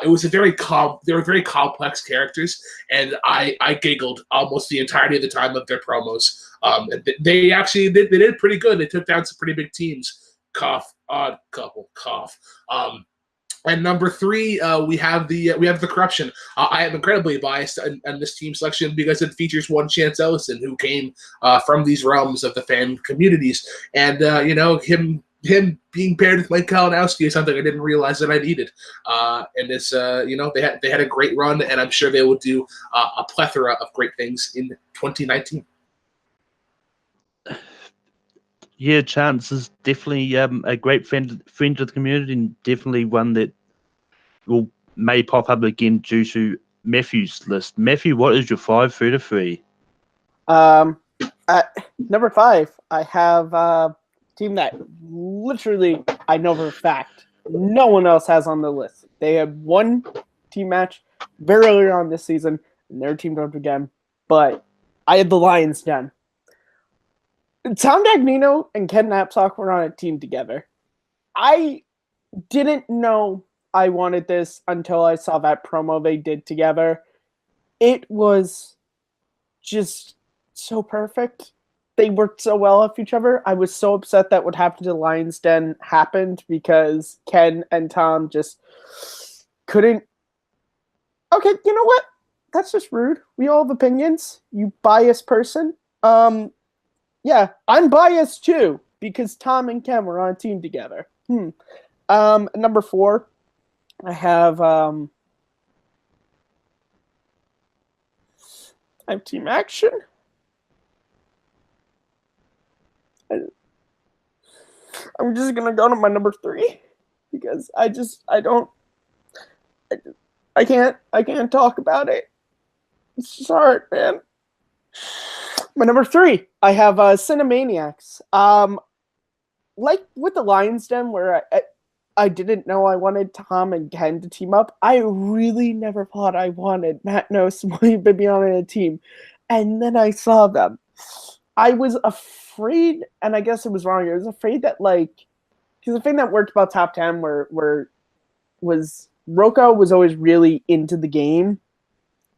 It was they were very complex characters, and I giggled almost the entirety of the time of their promos. They actually they did pretty good. They took down some pretty big teams. Cough, odd couple, cough. And number 3, we have the corruption. I am incredibly biased in this team selection because it features one Chance Ellison, who came from these realms of the fan communities, and him being paired with Mike Kalinowski is something I didn't realize that I needed. And it's they had a great run, and I'm sure they will do a plethora of great things in 2019. Yeah, Chance is definitely a great friend of the community, and definitely one that may pop up again due to Matthew's list. Matthew, what is your 5-3? At number 5, I have a team that literally I know for a fact no one else has on the list. They have one team match very early on this season, and their team dropped again. But I had the Lions Den. Tom Dagnino and Ken Knapsack were on a team together. I didn't know I wanted this until I saw that promo they did together. It was just so perfect. They worked so well off each other. I was so upset that what happened to Lion's Den happened because Ken and Tom just couldn't. Okay, you know what? That's just rude. We all have opinions. You biased person. Yeah, I'm biased too because Tom and Ken were on a team together. Number 4, I have Team Action. I'm just gonna go to my number 3 because I can't talk about it. It's just hard, man. My number 3, I have Cinemaniacs. Like with the Lion's Den, where I didn't know I wanted Tom and Ken to team up. I really never thought I wanted Matt Nose and William Bibiani on a team, and then I saw them. I was afraid, and I guess it was wrong. I was afraid that because the thing that worked about Top 10 was Rocco was always really into the game.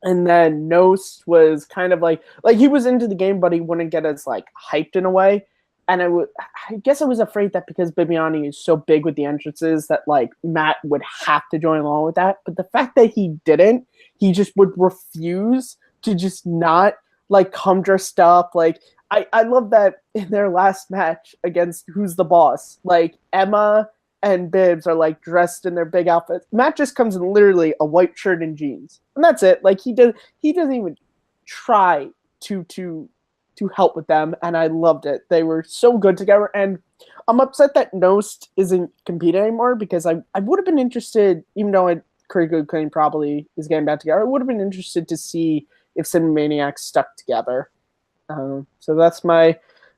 And then Nos was kind of like he was into the game, but he wouldn't get as hyped in a way. And I guess I was afraid that because Bibiani is so big with the entrances that Matt would have to join along with that. But the fact that he didn't, he just would refuse to just not come dressed up. I love that in their last match against Who's the Boss, Emma and Bibbs are dressed in their big outfits. Matt just comes in literally a white shirt and jeans, and that's it. He doesn't even try to help with them, and I loved it. They were so good together, and I'm upset that Nost isn't competing anymore because I would have been interested, even though Critical Acclaim probably is getting back together. I would have been interested to see if Cinemaniacs stuck together. So that's my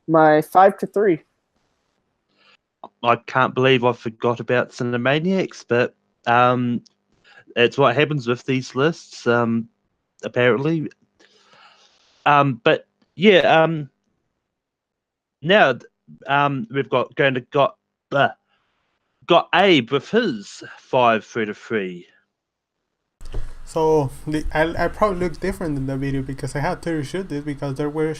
5-3. I can't believe I forgot about Cinemaniacs, but it's what happens with these lists, apparently. But yeah, now we've got Abe with his 5-3. So I probably look different in the video because I had to reshoot this because there were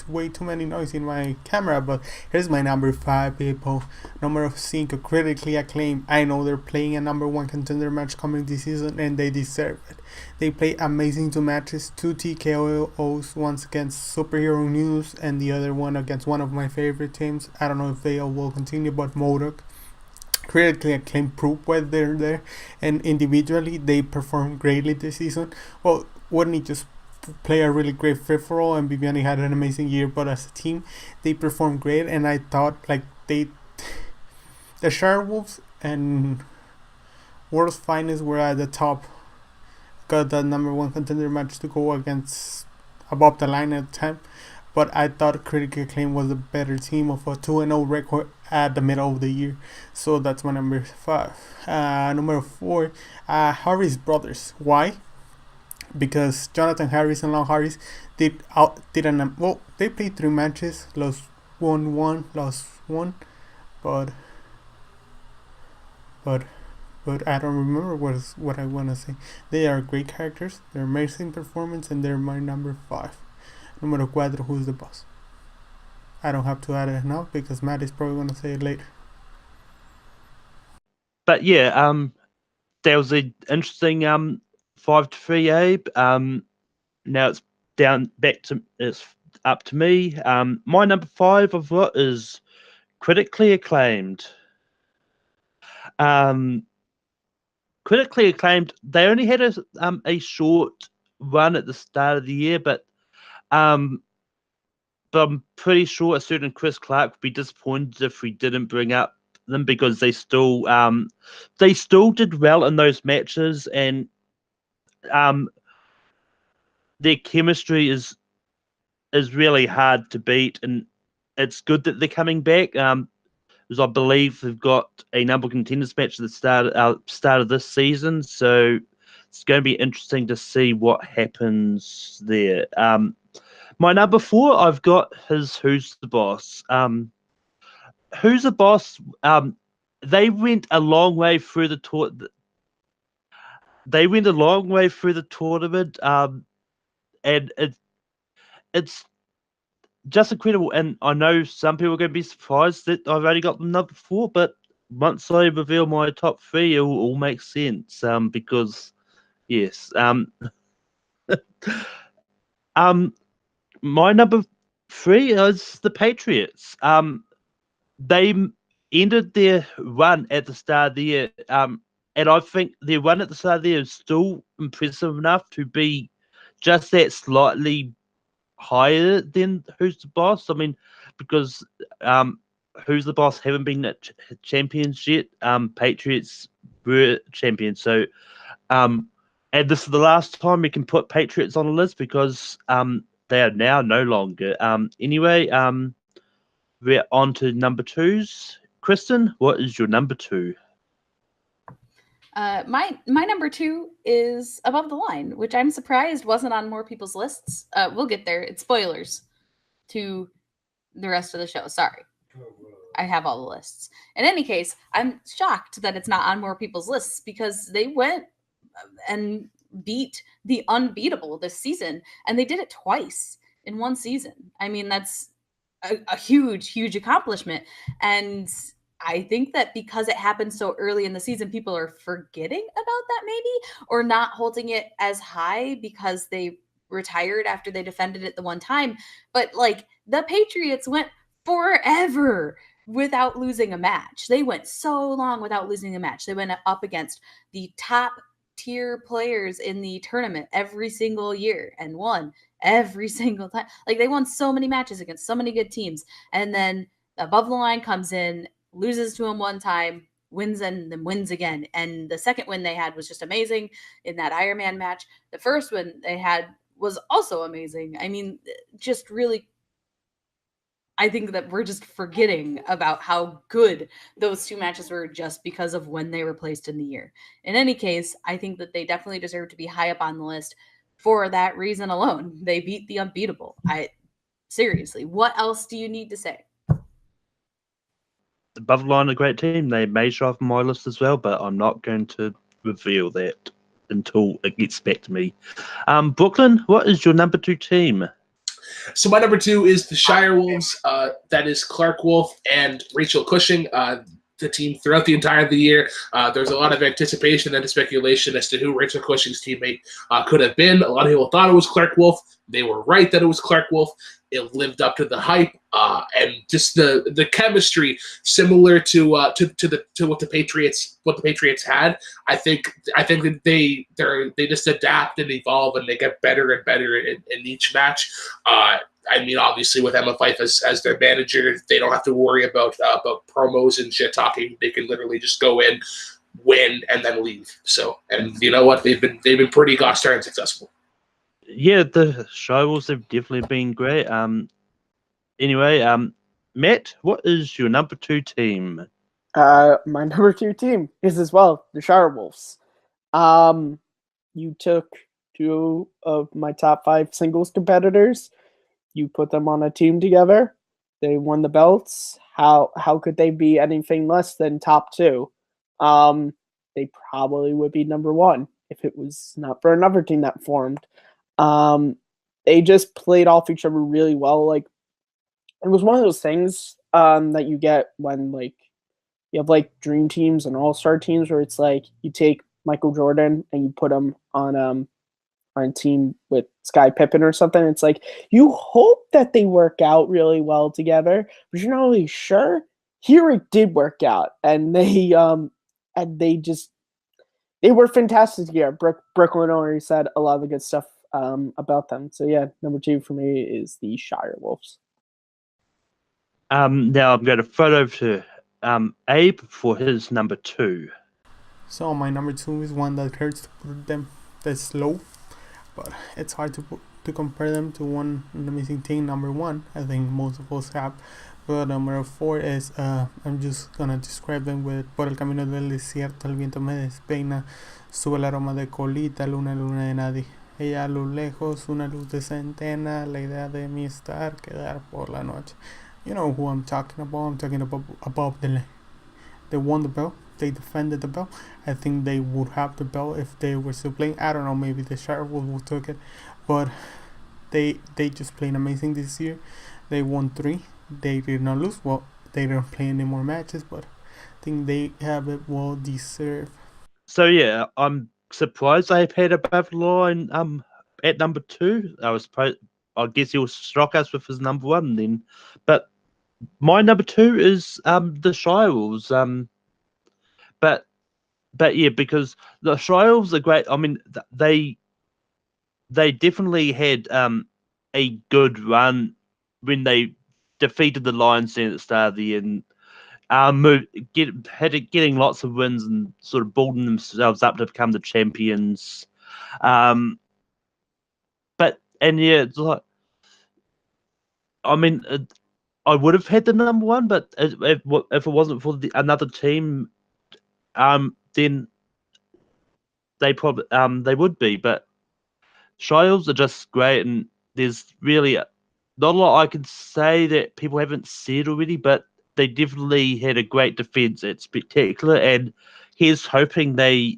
way too many noise in my camera. But here's my number 5, people. Number 5, critically acclaimed. I know they're playing a number 1 contender match coming this season, and they deserve it. They play amazing 2 matches, 2 TKOs, once against Superhero News and the other one against one of my favorite teams. I don't know if they will continue, but Modok. Critically acclaimed proof why they're there, and individually they performed greatly this season. Well, wouldn't he just play a really great free-for-all, and Bibiani had an amazing year, but as a team they performed great, and I thought the Sharewolves and World's Finest were at the top, got the number 1 contender match to go against above the line at the time. But I thought Critical Acclaim was a better team of a 2-0 record at the middle of the year. So that's my number 5. Number 4, Harris Brothers. Why? Because Jonathan Harris and Long Harris they played 3 matches, lost 1, lost 1, but I don't remember what I want to say. They are great characters, they're amazing performance, and they're my number 5. Number 4, Who's the Boss? I don't have to add it now because Matt is probably going to say it later. But yeah, there was an interesting 5-3, Abe. Now it's it's up to me. My number 5 of what is critically acclaimed. Critically acclaimed. They only had a short run at the start of the year, but I'm pretty sure a certain Chris Clark would be disappointed if we didn't bring up them because they still did well in those matches, and their chemistry is really hard to beat, and it's good that they're coming back. Because I believe they've got a number of contenders match at the start of this season, so it's going to be interesting to see what happens there. My number 4, I've got his Who's the Boss. Who's the Boss? They went a long way through the tour. They went a long way through the tournament. And it's just incredible. And I know some people are going to be surprised that I've only got them number 4, but once I reveal my top 3, it will all make sense. Because yes, my number 3 is the Patriots. They ended their run at the start of the year, and I think their run at the start of the year is still impressive enough to be just that slightly higher than Who's the Boss. I mean, because Who's the Boss haven't been champions yet. Patriots were champions, so and this is the last time we can put Patriots on the list because they are now no longer. Anyway, we're on to number 2s. Kristen, what is your number 2? My number 2 is Above the Line, which I'm surprised wasn't on more people's lists. We'll get there. It's spoilers to the rest of the show. Sorry. I have all the lists. In any case, I'm shocked that it's not on more people's lists because they went and beat the unbeatable this season, and they did it twice in one season. I mean, that's a huge accomplishment. And I think that because it happened so early in the season, people are forgetting about that maybe, or not holding it as high because they retired after they defended it the one time. But like the Patriots went forever without losing a match. They went so long without losing a match. They went up against the top tier players in the tournament every single year and won every single time. Like they won so many matches against so many good teams. And then Above the Line comes in, loses to him one time, wins and then wins again. And the second win they had was just amazing in that Ironman match. The first win they had was also amazing. I mean, just really, I think that we're just forgetting about how good those 2 matches were just because of when they were placed in the year. In any case, I think that they definitely deserve to be high up on the list for that reason alone. They beat the unbeatable. Seriously, what else do you need to say? Above the Line, a great team. They may show up on my list as well, but I'm not going to reveal that until it gets back to me. Brooklyn, what is your number 2 team? So my number 2 is the Shire Wolves. That is Clark Wolf and Rachel Cushing. The team throughout the entire of the year. There's a lot of anticipation and speculation as to who Rachel Cushing's teammate could have been. A lot of people thought it was Clark Wolf. They were right that it was Clark Wolf. It lived up to the hype, and just the chemistry similar to what the Patriots had. I think that they just adapt and evolve and they get better and better in each match. I mean, obviously, with Emma Fife as their manager, they don't have to worry about promos and shit talking. They can literally just go in, win, and then leave. So, and you know what? They've been pretty gosh darn successful. Yeah, the Shires have definitely been great. Anyway, Matt, what is your number 2 team? My number 2 team is as well the Shire Wolves. You took 2 of my top 5 singles competitors. You put them on a team together. They won the belts. How could they be anything less than top 2? They probably would be number 1 if it was not for another team that formed. They just played off each other really well. Like it was one of those things that you get when like you have like dream teams and all-star teams where it's like you take Michael Jordan and you put him on a team with Sky Pippen or something. It's like you hope that they work out really well together, but you're not really sure. Here it did work out, and they were fantastic together. Brooklyn already said a lot of the good stuff about them. So yeah, number 2 for me is the Shire Wolves. Now I'm going to throw it over to Abe for his number 2. So my number 2 is one that hurts to put them this low, but it's hard to compare them to one amazing team. Number 1, I think most of us have. But number 4 is, I'm just gonna describe them with Por el camino del desierto, el viento me despeina, sube el aroma de colita, luna de nadie. Y a lo lejos una luz de centena, la idea de mí estar, quedar por la noche. You know who I'm talking about. I'm talking about they won the belt. They defended the belt. I think they would have the belt if they were still playing. I don't know, maybe the Sharpwolves took it. But they just played amazing this year. They won 3. They did not lose. Well, they didn't play any more matches, but I think they have it well deserved. So yeah, I'm surprised they've had above the line at number 2. I guess he'll shock us with his number 1 then. But my number 2 is the Shire Wolves. But yeah, because the Shire Wolves are great. I mean, they definitely had a good run when they defeated the Lions at the start of the year, and getting lots of wins and sort of building themselves up to become the champions. But yeah, it's like, I mean, I would have had the number 1, but if it wasn't for another team, then they probably they would be. But Shiles are just great, and there's really not a lot I can say that people haven't said already, but they definitely had a great defense. It's spectacular, and here's hoping they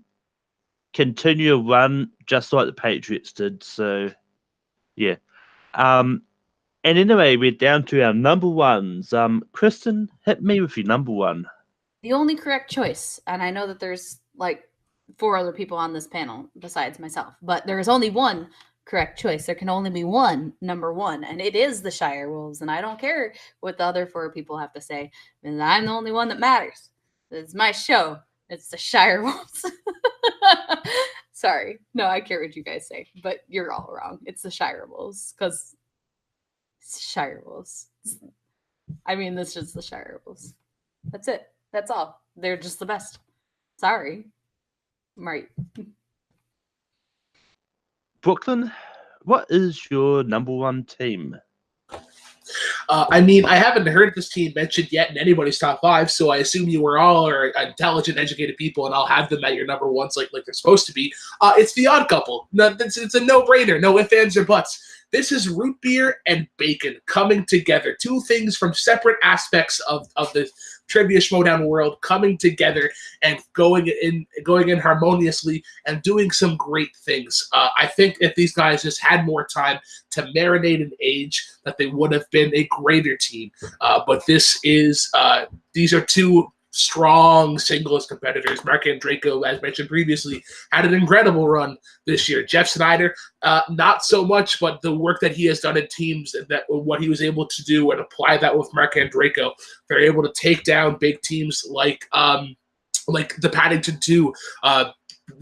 continue a run just like the Patriots did. So, yeah. And anyway, we're down to our number 1s. Kristen, hit me with your number 1. The only correct choice, and I know that there's like 4 other people on this panel besides myself, but there is only one correct choice. There can only be one number 1, and it is the Shire Wolves. And I don't care what the other 4 people have to say, because I'm the only one that matters. It's my show. It's the Shire Wolves. Sorry. No, I care what you guys say, but you're all wrong. It's the Shire Wolves, because it's Shire Wolves. I mean, this is the Shire Wolves. That's it. That's all. They're just the best. Sorry. Right. Brooklyn, what is your number 1 team? I mean, I haven't heard this team mentioned yet in anybody's top 5, so I assume you were all are intelligent, educated people, and I'll have them at your number 1s like they're supposed to be. It's the Odd Couple. No, it's a no-brainer. No ifs, ands, or buts. This is root beer and bacon coming together. 2 things from separate aspects of the trivia Schmoedown world coming together and going in harmoniously and doing some great things. I think if these guys just had more time to marinate and age, that they would have been a greater team. But these are 2 strong singles competitors. Mark Andreyko, as mentioned previously, had an incredible run this year. Jeff Snyder, not so much, but the work that he has done in teams, that what he was able to do and apply that with Mark Andreyko, they're able to take down big teams like the Paddington 2.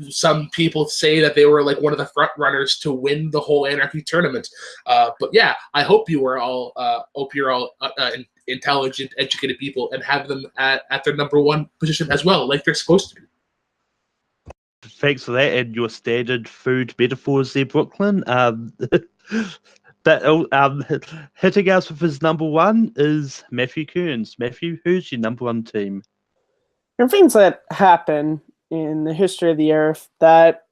Some people say that they were like one of the front runners to win the whole Anarchy tournament. But yeah, I hope you're all intelligent, educated people and have them at their number 1 position as well, like they're supposed to be. Thanks for that and your standard food metaphors there, Brooklyn. Hitting us with his number 1 is Matthew Kearns. Matthew, who's your number 1 team? There are things that happen in the history of the earth that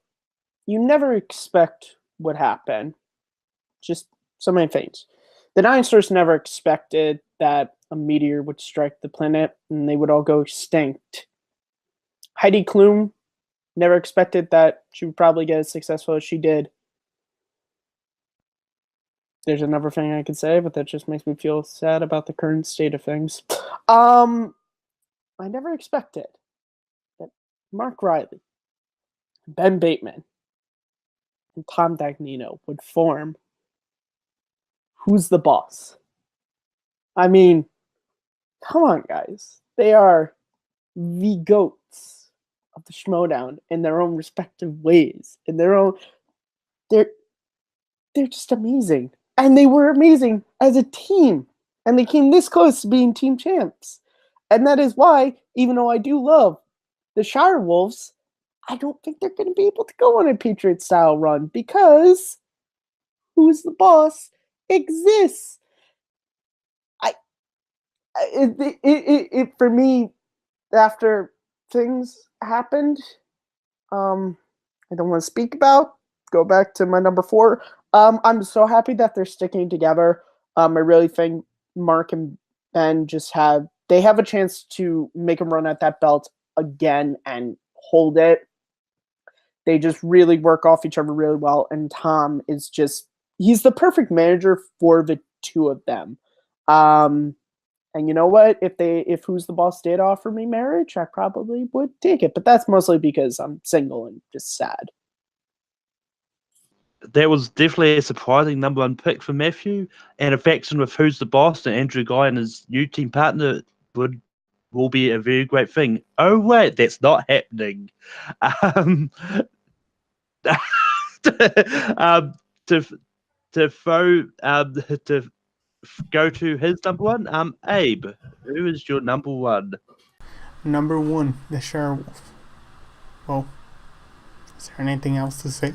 you never expect would happen. Just so many things. The dinosaurs never expected that a meteor would strike the planet and they would all go extinct. Heidi Klum never expected that she would probably get as successful as she did. There's another thing I could say, but that just makes me feel sad about the current state of things. I never expected that Mark Riley, Ben Bateman, and Tom Dagnino would form Who's the Boss? I mean, come on, guys. They are the GOATs of the Schmoedown in their own respective ways. In their own, they're just amazing. And they were amazing as a team. And they came this close to being team champs. And that is why, even though I do love the Shire Wolves, I don't think they're going to be able to go on a Patriot-style run because Who's the Boss exists. For me, after things happened, I don't want to speak about, go back to my number 4. I'm so happy that they're sticking together. I really think Mark and Ben they have a chance to make a run at that belt again and hold it. They just really work off each other really well, and Tom is he's the perfect manager for the two of them. And you know what? If Who's the Boss did offer me marriage, I probably would take it. But that's mostly because I'm single and just sad. That was definitely a surprising number 1 pick for Matthew, and a faction with Who's the Boss and Andrew Guy and his new team partner will be a very great thing. Oh wait, that's not happening. To go to his number 1, Abe, who is your number 1? Number 1, the Sherwolf. Well, is there anything else to say?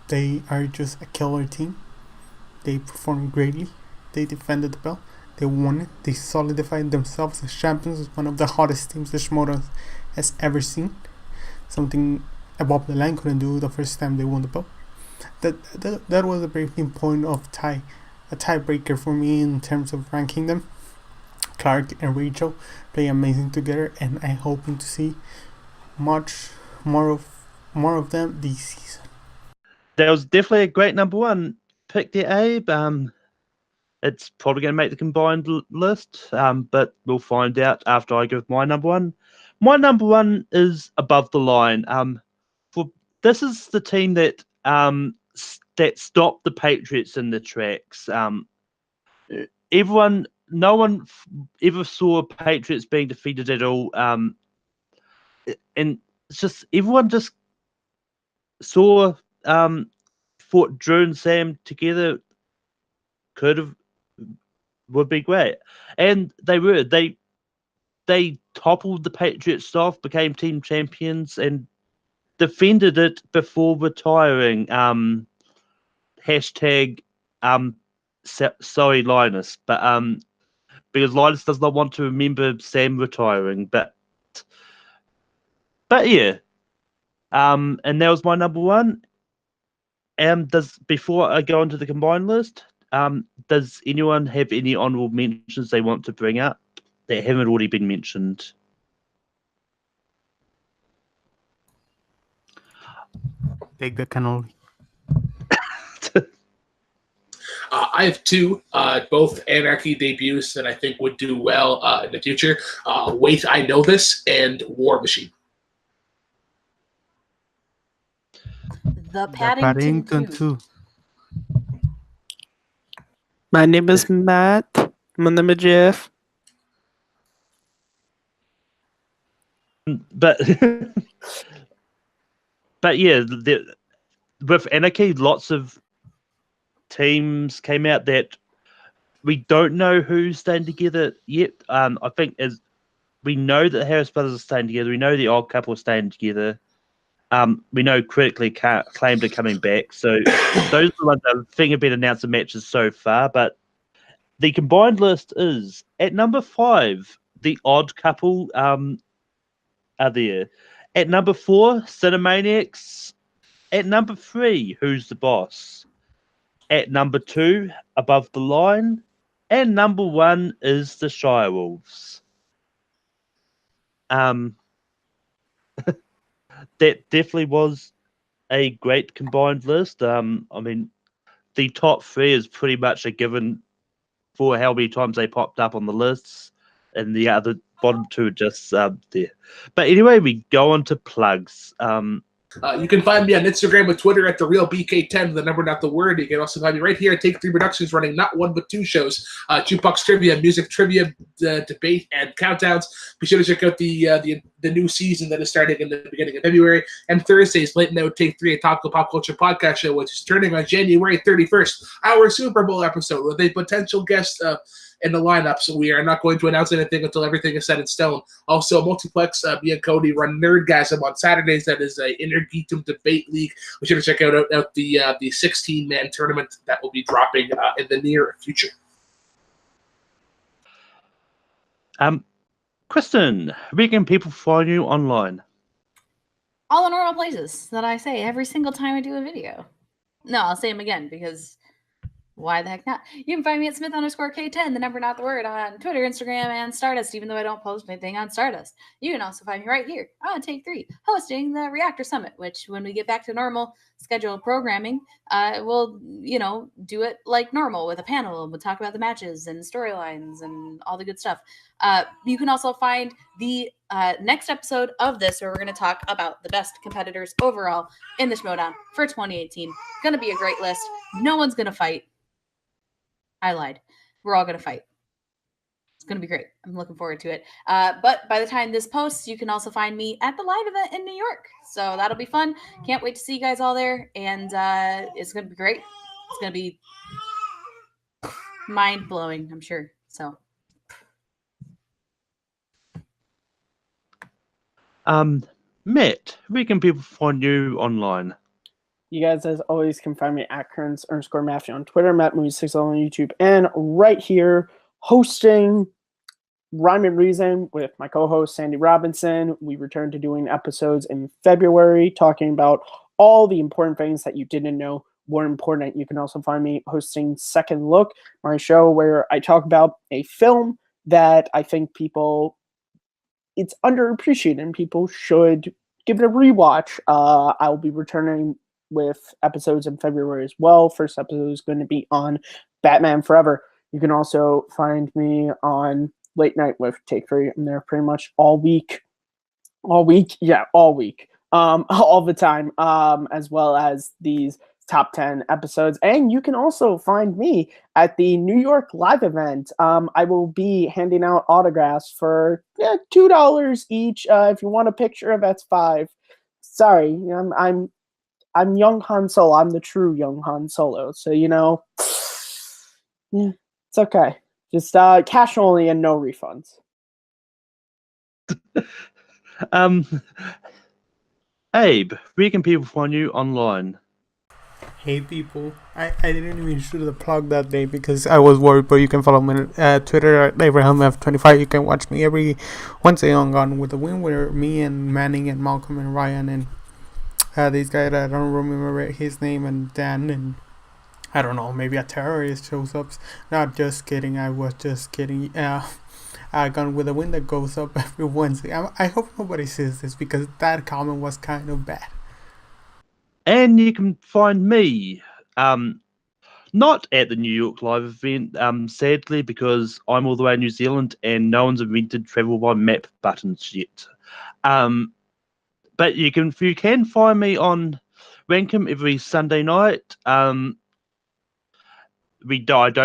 They are just a killer team. They performed greatly. They defended the belt. They won it. They solidified themselves as champions. It's one of the hottest teams the Schmoedown has ever seen. Something Above the Line couldn't do the first time they won the belt. That was a breaking point of a tiebreaker for me in terms of ranking them. Clark and Rachel play amazing together, and I'm hoping to see much more of them this season. That was definitely a great number 1 pick there, Abe. It's probably going to make the combined list, but we'll find out after I give my number 1. My number 1 is Above the Line. This is the team that stopped the Patriots in the tracks. No one ever saw Patriots being defeated at all, and it's just everyone just saw thought Drew and Sam together would be great, and they toppled the Patriots off, became team champions, and defended it before retiring. Hashtag sorry Linus, but because Linus does not want to remember Sam retiring, but yeah. And that was my number 1. Before I go into the combined list, does anyone have any honorable mentions they want to bring up that haven't already been mentioned? Take the cannoli. I have 2, both Anarchy debuts that I think would do well in the future. Wait, I Know This and War Machine. The Paddington 2. My name is Matt. My name is Jeff. But yeah, with Anarchy, lots of teams came out that we don't know who's staying together yet. I think we know that the Harris brothers are staying together. We know the Odd Couple are staying together. We know Critically Acclaimed are coming back. So those are the ones that I think have been announced in matches so far. But the combined list is at number 5, the Odd Couple are there. At number 4, Cinemaniacs. At number 3, Who's the Boss? At number 2, Above the Line. And number 1 is the Shirewolves. That definitely was a great combined list. I mean, the top 3 is pretty much a given for how many times they popped up on the lists, and the other bottom 2 are just there. But anyway, we go on to plugs. You can find me on Instagram and Twitter at TheRealBK10, the number, not the word. You can also find me right here at Take 3 Productions, running not 1 but 2 shows: Jukebox Trivia, Music Trivia, Debate, and Countdowns. Be sure to check out the new season that is starting in the beginning of February. And Thursdays, Late Night Take 3, a topical pop culture podcast show, which is turning on January 31st, our Super Bowl episode with a potential guest in the lineup. So we are not going to announce anything until everything is set in stone. Also, Multiplex, me and Cody run Nerdgasm on Saturdays. That is a Inner Geekdom debate league. We should check out the 16-man tournament that will be dropping in the near future. Kristen, where can people find you online? all the normal places that I say every single time I do a video. No, I'll say them again because why the heck not? You can find me at Smith_K10, the number not the word, on Twitter, Instagram, and Stardust, even though I don't post anything on Stardust. You can also find me right here on Take 3, hosting the Reactor Summit, which when we get back to normal scheduled programming, we'll, do it like normal with a panel, and we'll talk about the matches and storylines and all the good stuff. You can also find the next episode of this where we're going to talk about the best competitors overall in the Schmoedown for 2018. Going to be a great list. No one's going to fight. I lied. We're all going to fight. It's going to be great. I'm looking forward to it. But by the time this posts, you can also find me at the live event in New York. So that'll be fun. Can't wait to see you guys all there. And it's going to be great. It's going to be mind-blowing, I'm sure. So. Matt, where can people find you online? You guys, as always, can find me at Kearns_Matthew on Twitter, MattMovies6 on YouTube, and right here hosting Rhyme and Reason with my co-host Sandy Robinson. We return to doing episodes in February, talking about all the important things that you didn't know were important. You can also find me hosting Second Look, my show where I talk about a film that I think it's underappreciated and people should give it a rewatch. I'll be returning with episodes in February as well. First episode is going to be on Batman Forever. You can also find me on Late Night with Take 3. I'm there pretty much all week. All the time, as well as these top 10 episodes. And you can also find me at the New York live event. I will be handing out autographs for $2 each. If you want a picture, that's $5. Sorry, I'm young Han Solo. I'm the true young Han Solo. So, yeah, it's okay. Just cash only and no refunds. Abe, where can people find you online? Hey people, I didn't even shoot the plug that day because I was worried, but you can follow me at Twitter at AbrahamF25. You can watch me every Wednesday on Gone with the Wind, where me and Manning and Malcolm and Ryan and these guys that I don't remember his name, and Dan, and I don't know, maybe a terrorist shows up. Not just kidding, I was just kidding. Gone with the Wind that goes up every Wednesday. I hope nobody sees this because that comment was kind of bad. And you can find me not at the New York live event, sadly, because I'm all the way in New Zealand and no one's invented travel by map buttons yet. But you can find me on Rankum every Sunday night. I don't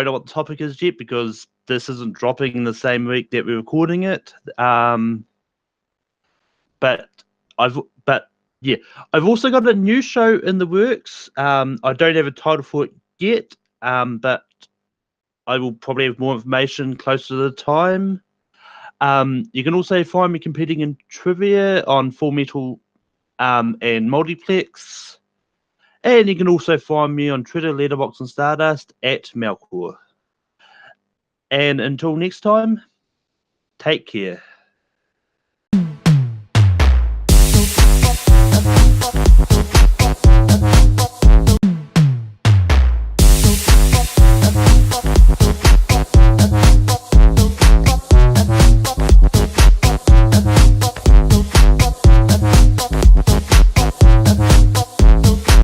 know what the topic is yet because this isn't dropping the same week that we're recording it. But I've also got a new show in the works. I don't have a title for it yet, but I will probably have more information closer to the time. You can also find me competing in trivia on Full Metal and Multiplex. And you can also find me on Twitter, Letterboxd, and Stardust at Malcor. And until next time, take care.